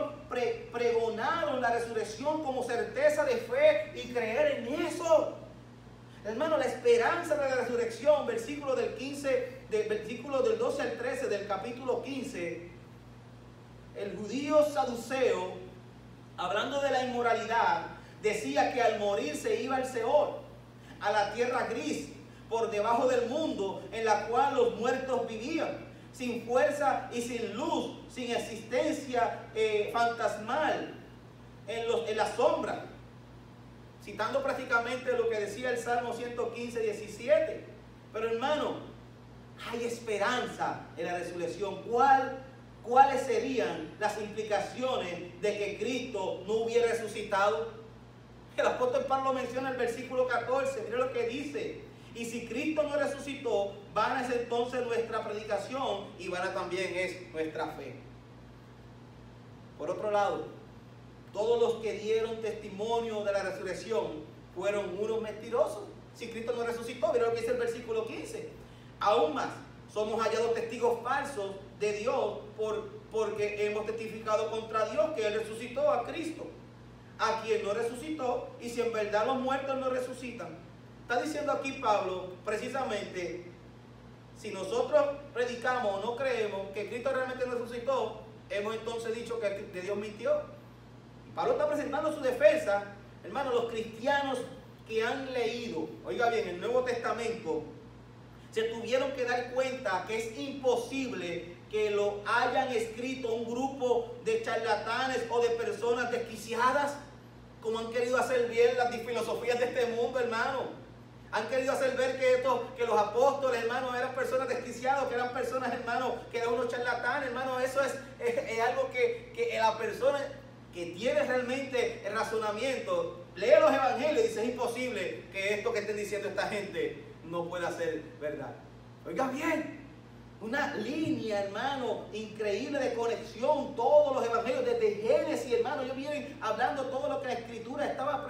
pregonaron la resurrección como certeza de fe y creer en eso. Hermano, la esperanza de la resurrección, versículo del 12 al 13 del capítulo 15, el judío saduceo, hablando de la inmoralidad, decía que al morir se iba al Seol, a la tierra gris, por debajo del mundo, en la cual los muertos vivían, sin fuerza y sin luz, sin existencia fantasmal, en la sombra. Citando prácticamente lo que decía el Salmo 115, 17. Pero hermano, hay esperanza en la resurrección. ¿Cuáles serían las implicaciones de que Cristo no hubiera resucitado? El apóstol Pablo menciona en el versículo 14, mire lo que dice. Y si Cristo no resucitó, vana es entonces nuestra predicación y vana también es nuestra fe. Por otro lado, todos los que dieron testimonio de la resurrección fueron unos mentirosos. Si Cristo no resucitó, mira lo que dice el versículo 15. Aún más, somos hallados testigos falsos de Dios porque hemos testificado contra Dios que Él resucitó a Cristo, a quien no resucitó, y si en verdad los muertos no resucitan. Está diciendo aquí Pablo, precisamente, si nosotros predicamos o no creemos que Cristo realmente resucitó, hemos entonces dicho que Dios mintió. Pablo está presentando su defensa. Hermanos, los cristianos que han leído, oiga bien, el Nuevo Testamento, se tuvieron que dar cuenta que es imposible que lo hayan escrito un grupo de charlatanes o de personas desquiciadas, como han querido hacer ver las filosofías de este mundo, hermano. Han querido hacer ver que los apóstoles, hermano, eran personas desquiciadas, que eran personas, hermano, que eran unos charlatanes, hermano. Eso es algo que la persona que tiene realmente el razonamiento, lee los evangelios y dice, es imposible que esto que estén diciendo esta gente no pueda ser verdad. Oiga bien, una línea, hermano, increíble de conexión, todos los evangelios, desde Génesis, hermano, ellos vienen hablando todo lo que la Escritura estaba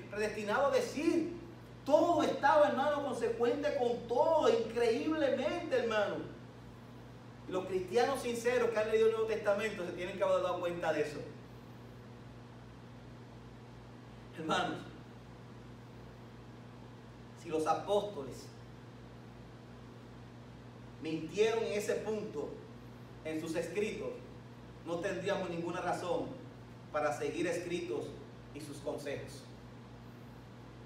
predestinado a decir. Todo estaba, hermano, consecuente con todo, increíblemente, hermano. Los cristianos sinceros que han leído el Nuevo Testamento se tienen que haber dado cuenta de eso. Hermanos, si los apóstoles mintieron en ese punto en sus escritos, no tendríamos ninguna razón para seguir escritos y sus consejos.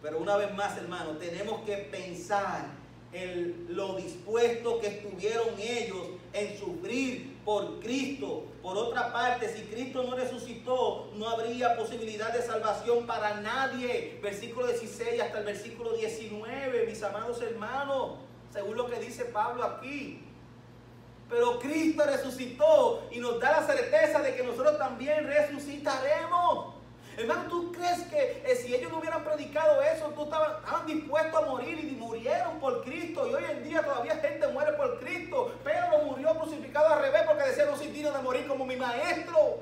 Pero una vez más, hermanos, tenemos que pensar en lo dispuesto que estuvieron ellos en sufrir por Cristo. Por otra parte, si Cristo no resucitó, no habría posibilidad de salvación para nadie. Versículo 16 hasta el versículo 19, mis amados hermanos, según lo que dice Pablo aquí. Pero Cristo resucitó y nos da la certeza de que nosotros también resucitaremos. Hermano, ¿tú crees que si ellos no hubieran predicado eso, estaban dispuestos a morir y murieron por Cristo? Y hoy en día todavía gente muere por Cristo. Pedro murió crucificado al revés porque decía, no soy digno de morir como mi maestro.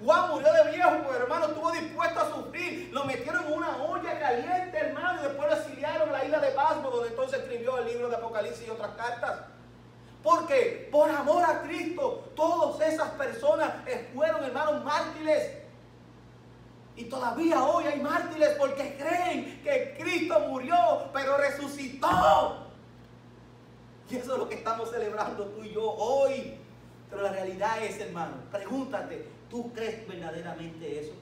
Juan murió de viejo, pues hermano, estuvo dispuesto a sufrir. Lo metieron en una olla caliente, hermano, y después lo exiliaron a la isla de Pasmo, donde entonces escribió el libro de Apocalipsis y otras cartas. ¿Por qué? Por amor a Cristo, todas esas personas fueron, hermanos, mártires. Y todavía hoy hay mártires porque creen que Cristo murió, pero resucitó. Y eso es lo que estamos celebrando tú y yo hoy. Pero la realidad es, hermano, pregúntate, ¿tú crees verdaderamente eso?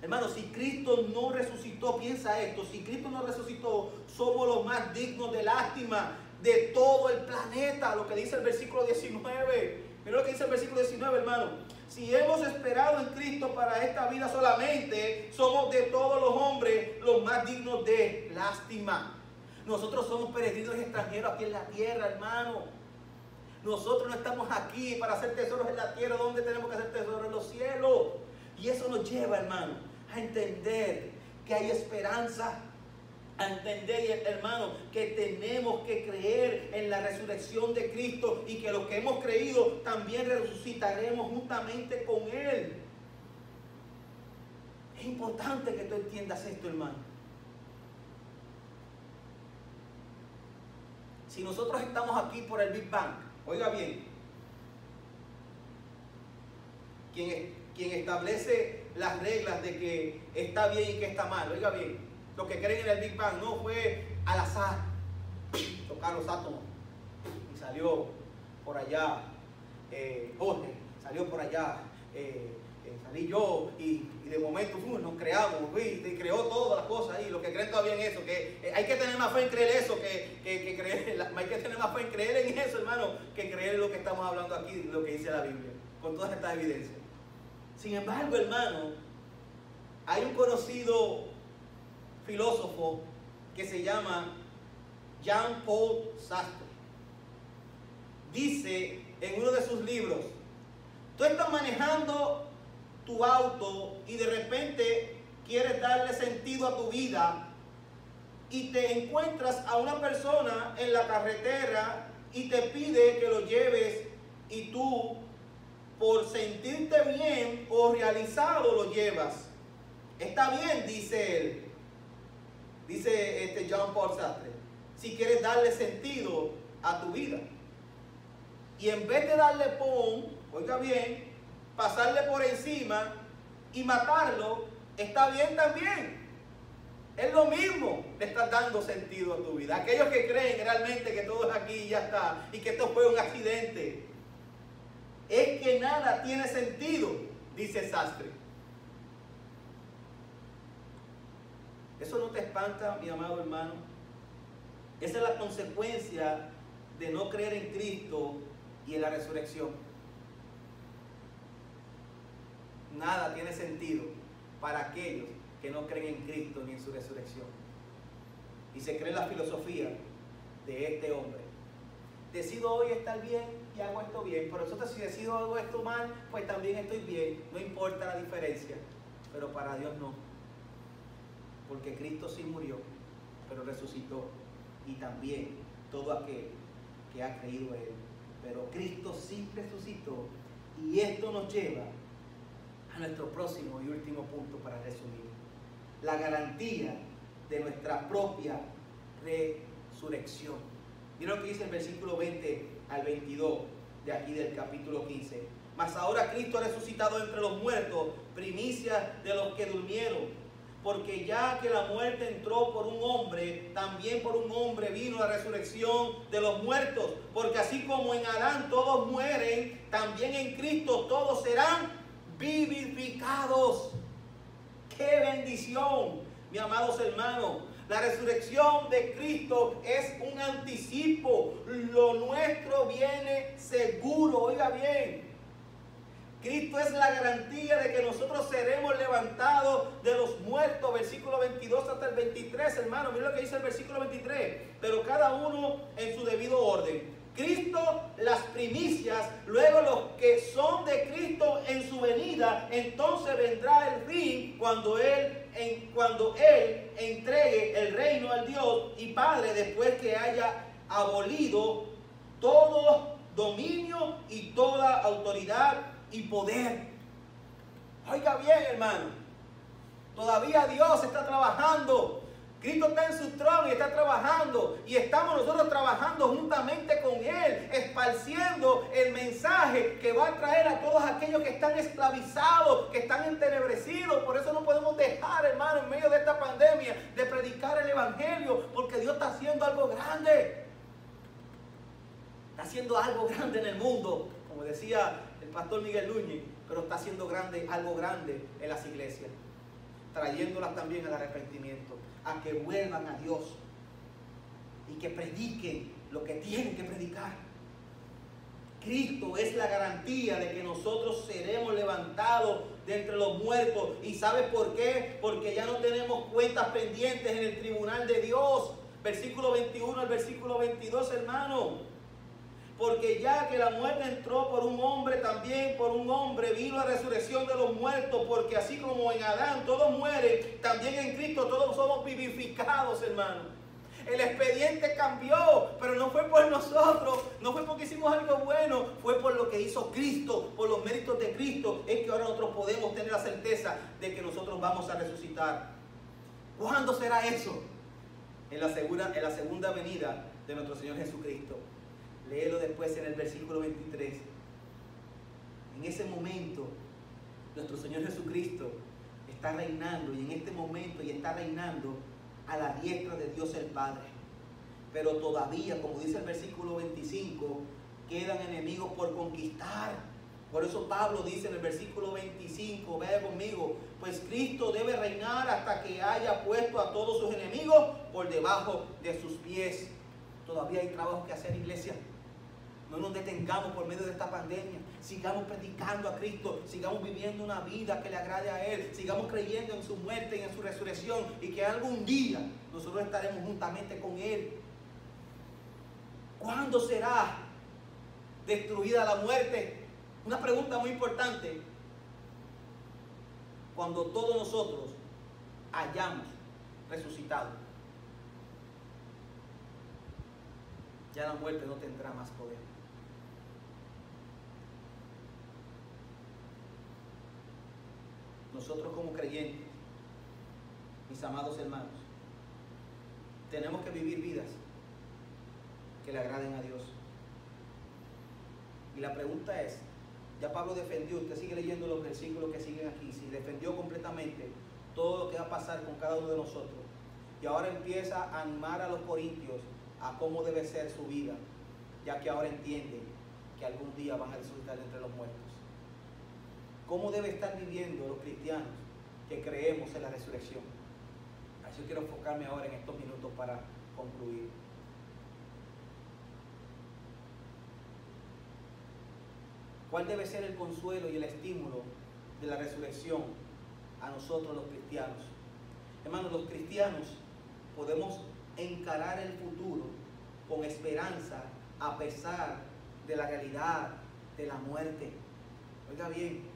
Hermano, si Cristo no resucitó, piensa esto, si Cristo no resucitó, somos los más dignos de lástima de todo el planeta, lo que dice el versículo 19. Mira lo que dice el versículo 19, hermano. Si hemos esperado en Cristo para esta vida solamente, somos de todos los hombres los más dignos de lástima. Nosotros somos peregrinos y extranjeros aquí en la tierra, hermano. Nosotros no estamos aquí para hacer tesoros en la tierra, donde tenemos que hacer tesoros en los cielos. Y eso nos lleva, hermano, a entender que hay esperanza. A entender, hermano, que tenemos que creer en la resurrección de Cristo y que los que hemos creído también resucitaremos juntamente con Él. Es importante que tú entiendas esto, hermano. Si nosotros estamos aquí por el Big Bang, oiga bien, quien establece las reglas de que está bien y que está mal, oiga bien, los que creen en el Big Bang no fue al azar tocar los átomos y salió por allá Jorge, salió por allá salí yo y de momento nos creamos y creó todas las cosas ahí. Los que creen todavía en eso, que hay que tener más fe en creer eso que creer, hay que tener más fe en creer en eso, hermano, que creer en lo que estamos hablando aquí, lo que dice la Biblia, con todas estas evidencias. Sin embargo, hermano, hay un conocido filósofo que se llama Jean-Paul Sartre. Dice en uno de sus libros: tú estás manejando tu auto y de repente quieres darle sentido a tu vida y te encuentras a una persona en la carretera y te pide que lo lleves y tú, por sentirte bien o realizado, lo llevas. Está bien, dice él. Dice Jean-Paul Sartre, si quieres darle sentido a tu vida. Y en vez de darle oiga bien, pasarle por encima y matarlo, está bien también. Es lo mismo, le estás dando sentido a tu vida. Aquellos que creen realmente que todo es aquí y ya está, y que esto fue un accidente, es que nada tiene sentido, dice Sartre. ¿Eso no te espanta, mi amado hermano? Esa es la consecuencia de no creer en Cristo y en la resurrección. Nada tiene sentido para aquellos que no creen en Cristo ni en su resurrección. Y se cree la filosofía de este hombre. Decido hoy estar bien y hago esto bien, pero entonces si decido hago esto mal, pues también estoy bien. No importa la diferencia, pero para Dios no. Porque Cristo sí murió, pero resucitó. Y también todo aquel que ha creído en Él. Pero Cristo sí resucitó. Y esto nos lleva a nuestro próximo y último punto para resumir. La garantía de nuestra propia resurrección. Mira lo que dice el versículo 20 al 22 de aquí del capítulo 15. Mas ahora Cristo ha resucitado entre los muertos, primicia de los que durmieron. Porque ya que la muerte entró por un hombre, también por un hombre vino la resurrección de los muertos. Porque así como en Adán todos mueren, también en Cristo todos serán vivificados. ¡Qué bendición, mis amados hermanos! La resurrección de Cristo es un anticipo. Lo nuestro viene seguro. Oiga bien. Cristo es la garantía de que nosotros seremos levantados de los muertos. Versículo 22 hasta el 23, hermano. Mira lo que dice el versículo 23. Pero cada uno en su debido orden. Cristo las primicias, luego los que son de Cristo en su venida. Entonces vendrá el fin cuando Él entregue el reino al Dios y Padre, después que haya abolido todo dominio y toda autoridad y poder. Oiga bien, hermano, todavía Dios está trabajando. Cristo está en su trono y está trabajando, y estamos nosotros trabajando juntamente con Él, esparciendo el mensaje que va a traer a todos aquellos que están esclavizados, que están entenebrecidos. Por eso no podemos dejar, hermano, en medio de esta pandemia, de predicar el Evangelio, porque Dios está haciendo algo grande. Está haciendo algo grande en el mundo como decía el pastor Miguel Núñez, pero está haciendo algo grande en las iglesias, trayéndolas también al arrepentimiento, a que vuelvan a Dios y que prediquen lo que tienen que predicar. Cristo es la garantía de que nosotros seremos levantados de entre los muertos. ¿Y sabes por qué? Porque ya no tenemos cuentas pendientes en el tribunal de Dios. Versículo 21 al versículo 22, hermano. Porque ya que la muerte entró por un hombre, también por un hombre vino la resurrección de los muertos. Porque así como en Adán todos mueren, también en Cristo todos somos vivificados, hermano. El expediente cambió, pero no fue por nosotros, no fue porque hicimos algo bueno, fue por lo que hizo Cristo, por los méritos de Cristo. Es que ahora nosotros podemos tener la certeza de que nosotros vamos a resucitar. ¿Cuándo será eso? En la segunda venida de nuestro Señor Jesucristo. Léelo después en el versículo 23. En ese momento, nuestro Señor Jesucristo está reinando, y en este momento y está reinando a la diestra de Dios el Padre. Pero todavía, como dice el versículo 25, quedan enemigos por conquistar. Por eso Pablo dice en el versículo 25, vea conmigo, pues Cristo debe reinar hasta que haya puesto a todos sus enemigos por debajo de sus pies. Todavía hay trabajo que hacer, iglesia. No nos detengamos por medio de esta pandemia. Sigamos predicando a Cristo. Sigamos viviendo una vida que le agrade a Él. Sigamos creyendo en su muerte y en su resurrección. Y que algún día nosotros estaremos juntamente con Él. ¿Cuándo será destruida la muerte? Una pregunta muy importante. Cuando todos nosotros hayamos resucitado. Ya la muerte no tendrá más poder. Nosotros como creyentes, mis amados hermanos, tenemos que vivir vidas que le agraden a Dios. Y la pregunta es, ya Pablo defendió, usted sigue leyendo los versículos que siguen aquí, si defendió completamente todo lo que va a pasar con cada uno de nosotros, y ahora empieza a animar a los corintios a cómo debe ser su vida, ya que ahora entienden que algún día van a resucitar entre los muertos. ¿Cómo debe estar viviendo los cristianos que creemos en la resurrección? A eso quiero enfocarme ahora en estos minutos para concluir. ¿Cuál debe ser el consuelo y el estímulo de la resurrección a nosotros los cristianos? Hermanos, los cristianos podemos encarar el futuro con esperanza a pesar de la realidad de la muerte. Oiga bien,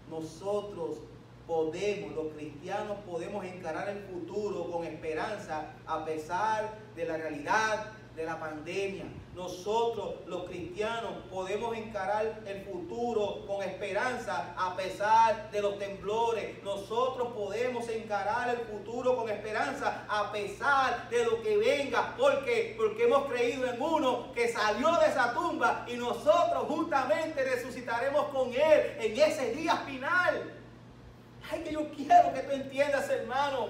nosotros los cristianos podemos encarar el futuro con esperanza a pesar de la realidad de la pandemia. Nosotros los cristianos podemos encarar el futuro con esperanza a pesar de los temblores. Nosotros podemos encarar el futuro con esperanza a pesar de lo que venga. ¿Por qué? Porque hemos creído en uno que salió de esa tumba y nosotros justamente resucitaremos con Él en ese día final. Ay, que yo quiero que tú entiendas, hermano,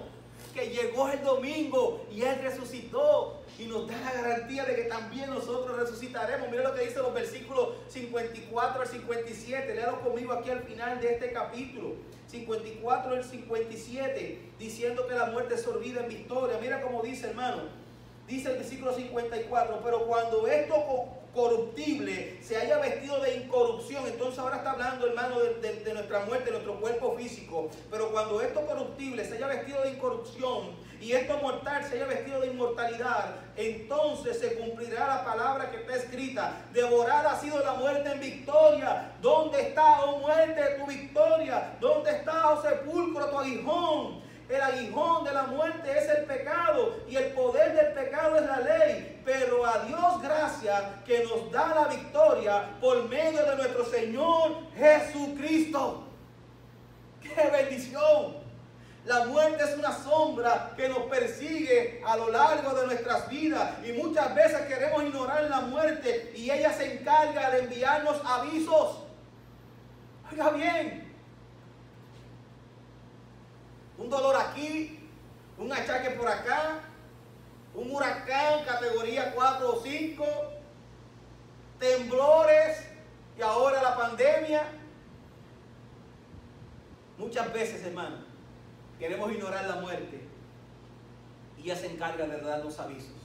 que llegó el domingo y Él resucitó. Y nos da la garantía de que también nosotros resucitaremos. Mira lo que dice los versículos 54 al 57. Léalo conmigo aquí al final de este capítulo. 54 al 57. Diciendo que la muerte es sorbida en victoria. Mira cómo dice, hermano. Dice el versículo 54. Pero cuando esto corruptible se haya vestido de incorrupción. Entonces ahora está hablando, hermano, de nuestra muerte, de nuestro cuerpo físico. Pero cuando esto corruptible se haya vestido de incorrupción y esto mortal se haya vestido de inmortalidad, entonces se cumplirá la palabra que está escrita: devorada ha sido la muerte en victoria. ¿Dónde está, oh muerte, tu victoria? ¿Dónde está, oh sepulcro, tu aguijón? El aguijón de la muerte es el pecado y el poder del pecado es la ley. Pero a Dios gracias que nos da la victoria por medio de nuestro Señor Jesucristo. ¡Qué bendición! La muerte es una sombra que nos persigue a lo largo de nuestras vidas y muchas veces queremos ignorar la muerte y ella se encarga de enviarnos avisos. Oiga bien, un dolor aquí, un achaque por acá, un huracán categoría 4 o 5, temblores y ahora Muchas veces, hermano, queremos ignorar la muerte y ella se encarga de darnos avisos.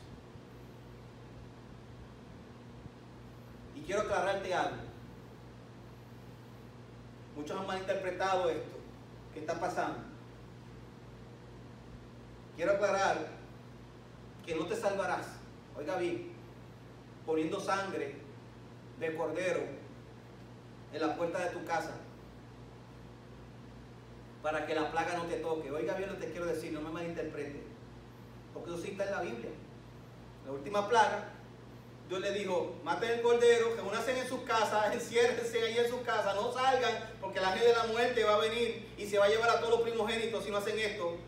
Y quiero aclararte algo. Muchos han malinterpretado esto que está pasando. Quiero aclarar que no te salvarás, oiga bien, poniendo sangre de cordero en la puerta de tu casa para que la plaga no te toque. Oiga bien lo que te quiero decir, no me malinterprete, porque eso sí está en la Biblia. La última plaga, Dios le dijo: maten el cordero, reúnanse en sus casas, enciérrense ahí en sus casas, no salgan, porque el ángel de la muerte va a venir y se va a llevar a todos los primogénitos si no hacen esto.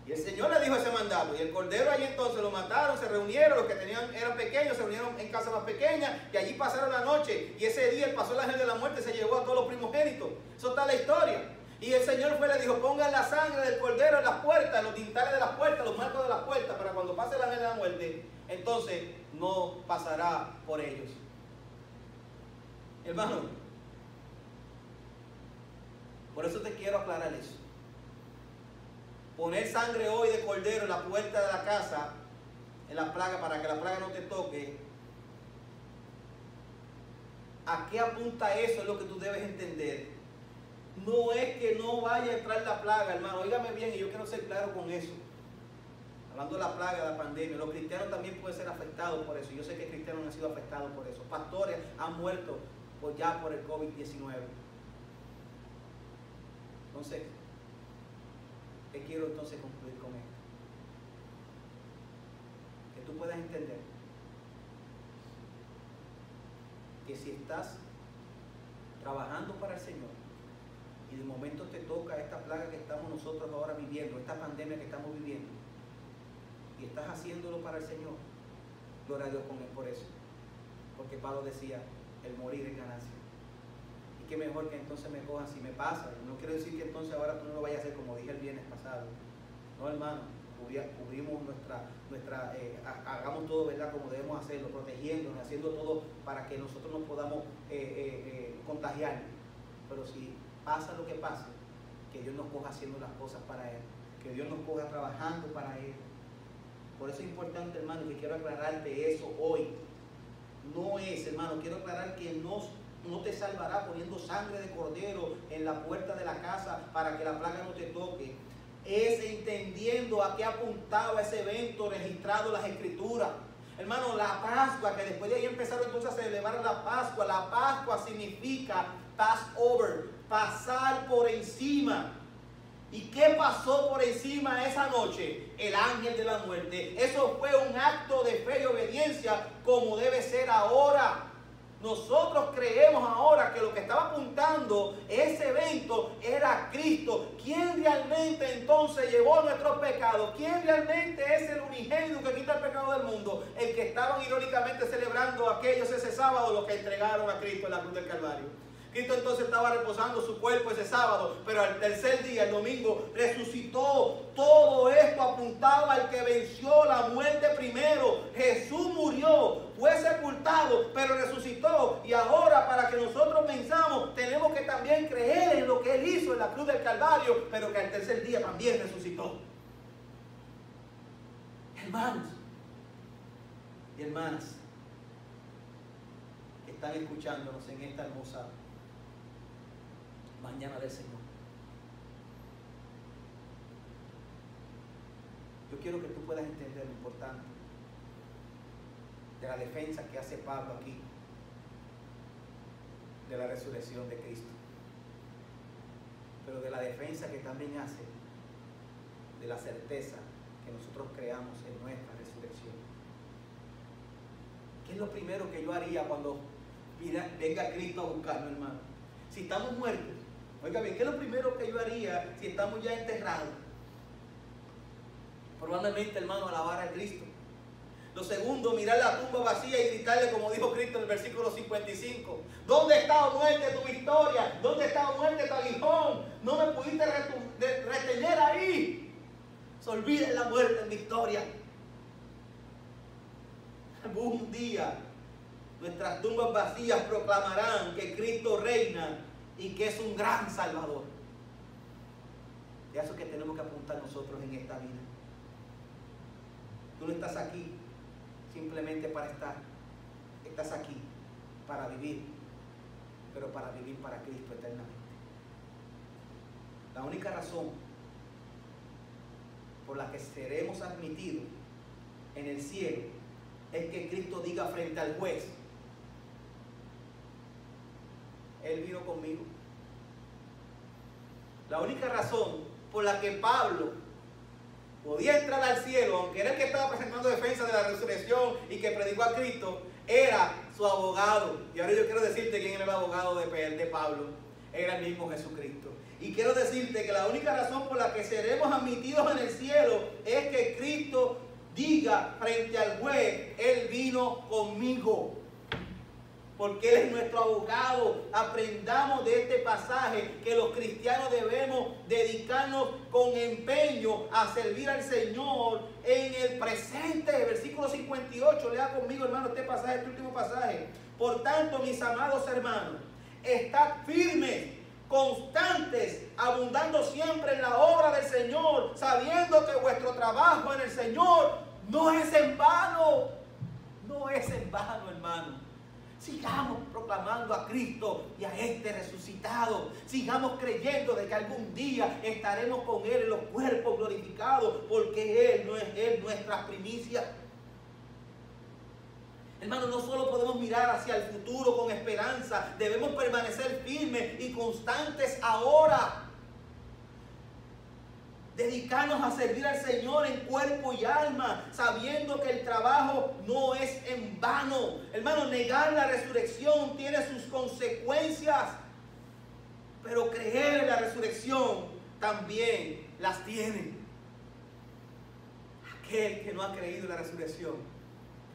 Y el Señor le dijo ese mandato, y el cordero allí entonces lo mataron, se reunieron, los que eran pequeños, se reunieron en casas más pequeñas, y allí pasaron la noche, y ese día pasó el ángel de la muerte y se llevó a todos los primogénitos. Eso está en la historia. Y el Señor fue y le dijo: pongan la sangre del cordero en las puertas, en los dintales de las puertas, los marcos de las puertas, para cuando pase el ángel de la muerte, entonces no pasará por ellos. Hermano, por eso te quiero aclarar eso. Poner sangre hoy de cordero en la puerta de la casa, en la plaga, para que la plaga no te toque. ¿A qué apunta eso? Es lo que tú debes entender. No es que no vaya a entrar la plaga, hermano. Óigame bien, y yo quiero ser claro con eso. Hablando de la plaga, de la pandemia, los cristianos también pueden ser afectados por eso. Yo sé que cristianos han sido afectados por eso. Pastores han muerto ya por el COVID-19. Entonces, ¿qué quiero entonces concluir con esto? Que tú puedas entender que si estás trabajando para el Señor y de momento te toca esta plaga que estamos nosotros ahora viviendo, esta pandemia que estamos viviendo, y estás haciéndolo para el Señor, gloria a Dios por eso. Porque Pablo decía: el morir es ganancia. Y qué mejor que entonces me cojan si me pasa. No quiero decir que entonces ahora tú no lo vayas a hacer como dije el viernes pasado. No, hermano, cubrimos hagamos todo, ¿verdad?, como debemos hacerlo, protegiéndonos, haciendo todo para que nosotros nos podamos contagiar. Pero si pasa lo que pase, que Dios nos coja haciendo las cosas para Él, que Dios nos coja trabajando para Él. Por eso es importante, hermano, que quiero aclararte eso hoy. No es, hermano, quiero aclarar que no te salvará poniendo sangre de cordero en la puerta de la casa para que la plaga no te toque. Es entendiendo a qué apuntaba ese evento registrado en las Escrituras. Hermano, la Pascua, que después de ahí empezaron entonces a celebrar la Pascua. La Pascua significa Passover, pasar por encima. ¿Y qué pasó por encima esa noche? El ángel de la muerte. Eso fue un acto de fe y obediencia como debe ser ahora. Nosotros creemos ahora que lo que estaba apuntando ese evento era Cristo. ¿Quién realmente entonces llevó nuestros pecados? ¿Quién realmente es el unigénito que quita el pecado del mundo? El que estaban irónicamente celebrando aquellos ese sábado, los que entregaron a Cristo en la cruz del Calvario. Cristo entonces estaba reposando su cuerpo ese sábado, pero al tercer día, el domingo, resucitó. Todo esto apuntaba al que venció la muerte primero. Jesús murió, fue sepultado, pero resucitó. Y ahora, para que nosotros pensamos, tenemos que también creer en lo que Él hizo en la cruz del Calvario, pero que al tercer día también resucitó. Hermanos y hermanas que están escuchándonos en esta hermosa mañana del Señor, yo quiero que tú puedas entender lo importante de la defensa que hace Pablo aquí de la resurrección de Cristo, pero de la defensa que también hace de la certeza que nosotros creamos en nuestra resurrección. ¿Qué es lo primero que yo haría cuando venga Cristo a buscarnos, hermano? Si estamos muertos, oiga bien, ¿qué es lo primero que yo haría si estamos ya enterrados? Probablemente, hermano, alabar a Cristo. Lo segundo, mirar la tumba vacía y gritarle, como dijo Cristo en el versículo 55. ¿Dónde está, muerte, tu victoria? ¿Dónde está, muerte, tu aguijón? No me pudiste retener ahí. Se olvida la muerte en victoria. Algún día nuestras tumbas vacías proclamarán que Cristo reina y que es un gran Salvador. Y a eso que tenemos que apuntar nosotros en esta vida. Tú no estás aquí simplemente para estar. Estás aquí para vivir, pero para vivir para Cristo eternamente. La única razón por la que seremos admitidos en el cielo es que Cristo diga frente al juez: Él vino conmigo. La única razón por la que Pablo podía entrar al cielo, aunque era el que estaba presentando defensa de la resurrección y que predicó a Cristo, era su abogado. Y ahora yo quiero decirte quién era el abogado de Pablo. Era el mismo Jesucristo. Y quiero decirte que la única razón por la que seremos admitidos en el cielo es que Cristo diga frente al juez: Él vino conmigo. Porque Él es nuestro abogado. Aprendamos de este pasaje que los cristianos debemos dedicarnos con empeño a servir al Señor en el presente. Versículo 58, lea conmigo, hermano, este pasaje, este último pasaje. Por tanto, mis amados hermanos, estad firmes, constantes, abundando siempre en la obra del Señor, sabiendo que vuestro trabajo en el Señor no es en vano. No es en vano, hermano. Sigamos proclamando a Cristo y a este resucitado. Sigamos creyendo de que algún día estaremos con Él en los cuerpos glorificados, porque Él es nuestra primicia. Hermano, no solo podemos mirar hacia el futuro con esperanza, debemos permanecer firmes y constantes ahora. Dedicarnos a servir al Señor en cuerpo y alma, sabiendo que el trabajo no es en vano. Hermano, negar la resurrección tiene sus consecuencias, pero creer en la resurrección también las tiene. Aquel que no ha creído en la resurrección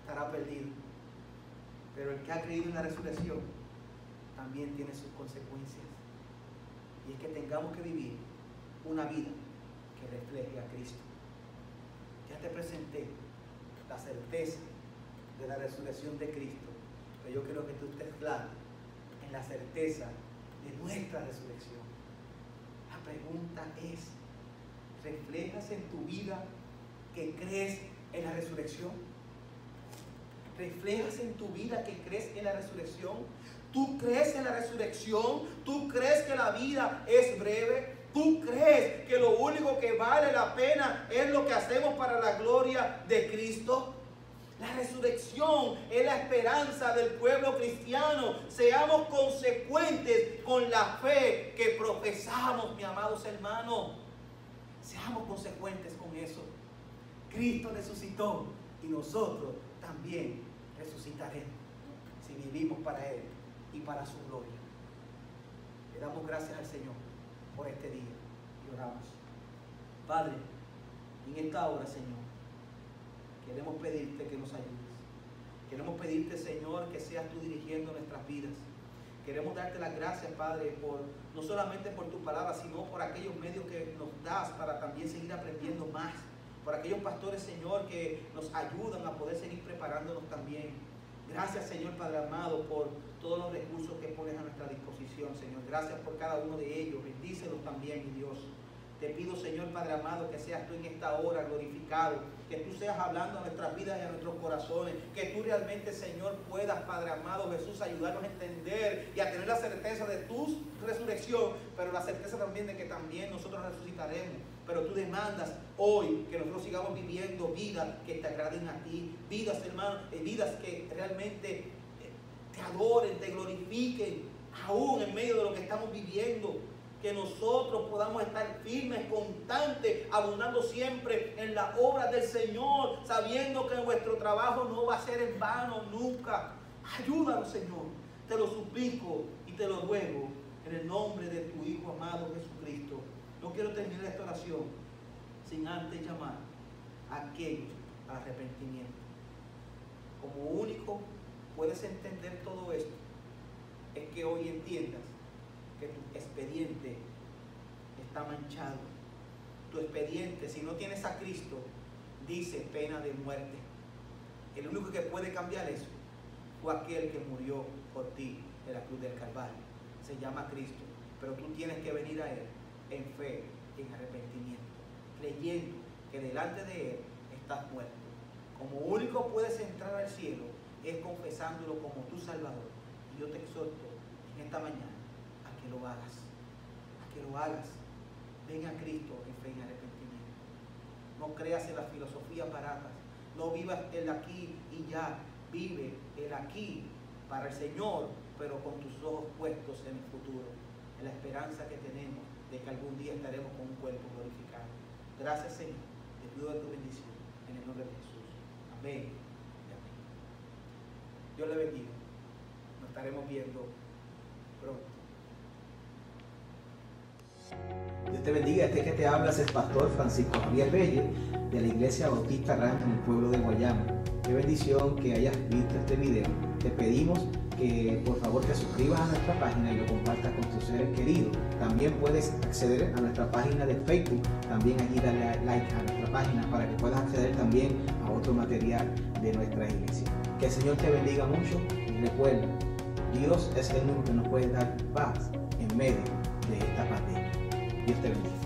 estará perdido, pero el que ha creído en la resurrección también tiene sus consecuencias, y es que tengamos que vivir una vida que refleje a Cristo. Ya te presenté la certeza de la resurrección de Cristo, pero yo quiero que tú estés claro en la certeza de nuestra resurrección. La pregunta es: ¿reflejas en tu vida que crees en la resurrección? ¿Reflejas en tu vida que crees en la resurrección? ¿Tú crees en la resurrección? ¿Tú crees que la vida es breve? ¿Tú crees que lo único que vale la pena es lo que hacemos para la gloria de Cristo? La resurrección es la esperanza del pueblo cristiano. Seamos consecuentes con la fe que profesamos, mis amados hermanos. Seamos consecuentes con eso. Cristo resucitó y nosotros también resucitaremos si vivimos para Él y para su gloria. Le damos gracias al Señor por este día y oramos. Padre, en esta hora, Señor, queremos pedirte que nos ayudes. Queremos pedirte, Señor, que seas tú dirigiendo nuestras vidas. Queremos darte las gracias, Padre, no solamente por tu palabra, sino por aquellos medios que nos das para también seguir aprendiendo más. Por aquellos pastores, Señor, que nos ayudan a poder seguir preparándonos también. Gracias, Señor Padre amado, por todos los recursos que pones a nuestra disposición, Señor. Gracias por cada uno de ellos. Bendícelos también, mi Dios. Te pido, Señor Padre amado, que seas tú en esta hora glorificado, que tú seas hablando a nuestras vidas y a nuestros corazones, que tú realmente, Señor, puedas, Padre amado Jesús, ayudarnos a entender y a tener la certeza de tu resurrección, pero la certeza también de que también nosotros resucitaremos. Pero tú demandas hoy que nosotros sigamos viviendo vidas que te agraden a ti, vidas, hermano, vidas que realmente te adoren, te glorifiquen, aún en medio de lo que estamos viviendo. Que nosotros podamos estar firmes, constantes, abundando siempre en la obra del Señor, sabiendo que nuestro trabajo no va a ser en vano nunca. Ayúdanos, Señor, te lo suplico y te lo ruego en el nombre de tu Hijo amado Jesucristo. No quiero terminar esta oración sin antes llamar a aquellos al arrepentimiento. Como único puedes entender todo esto es que hoy entiendas que tu expediente está manchado. Tu expediente, si no tienes a Cristo, dice pena de muerte. El único que puede cambiar eso fue aquel que murió por ti en la cruz del Calvario. Se llama Cristo, pero tú tienes que venir a Él en fe en arrepentimiento, creyendo que delante de Él estás muerto. Como único puedes entrar al cielo es confesándolo como tu Salvador. Y yo te exhorto en esta mañana a que lo hagas, Ven a Cristo en fe y arrepentimiento. No creas en las filosofías baratas, no vivas el aquí y ya, vive el aquí para el Señor, pero con tus ojos puestos en el futuro, en la esperanza que tenemos de que algún día estaremos con un cuerpo glorificado. Gracias, Señor, te pido de tu bendición en el nombre de Jesús. Amén y amén. Dios le bendiga. Nos estaremos viendo pronto. Dios te bendiga. Este que te habla es el pastor Francisco Javier Reyes de la Iglesia Bautista Rancho en el pueblo de Guayama. Qué bendición que hayas visto este video. Te pedimos que por favor te suscribas a nuestra página y lo compartas con tus seres queridos. También puedes acceder a nuestra página de Facebook. También allí dale like a nuestra página para que puedas acceder también a otro material de nuestra iglesia. Que el Señor te bendiga mucho y recuerda, Dios es el único que nos puede dar paz en medio de esta pandemia. Dios te bendiga.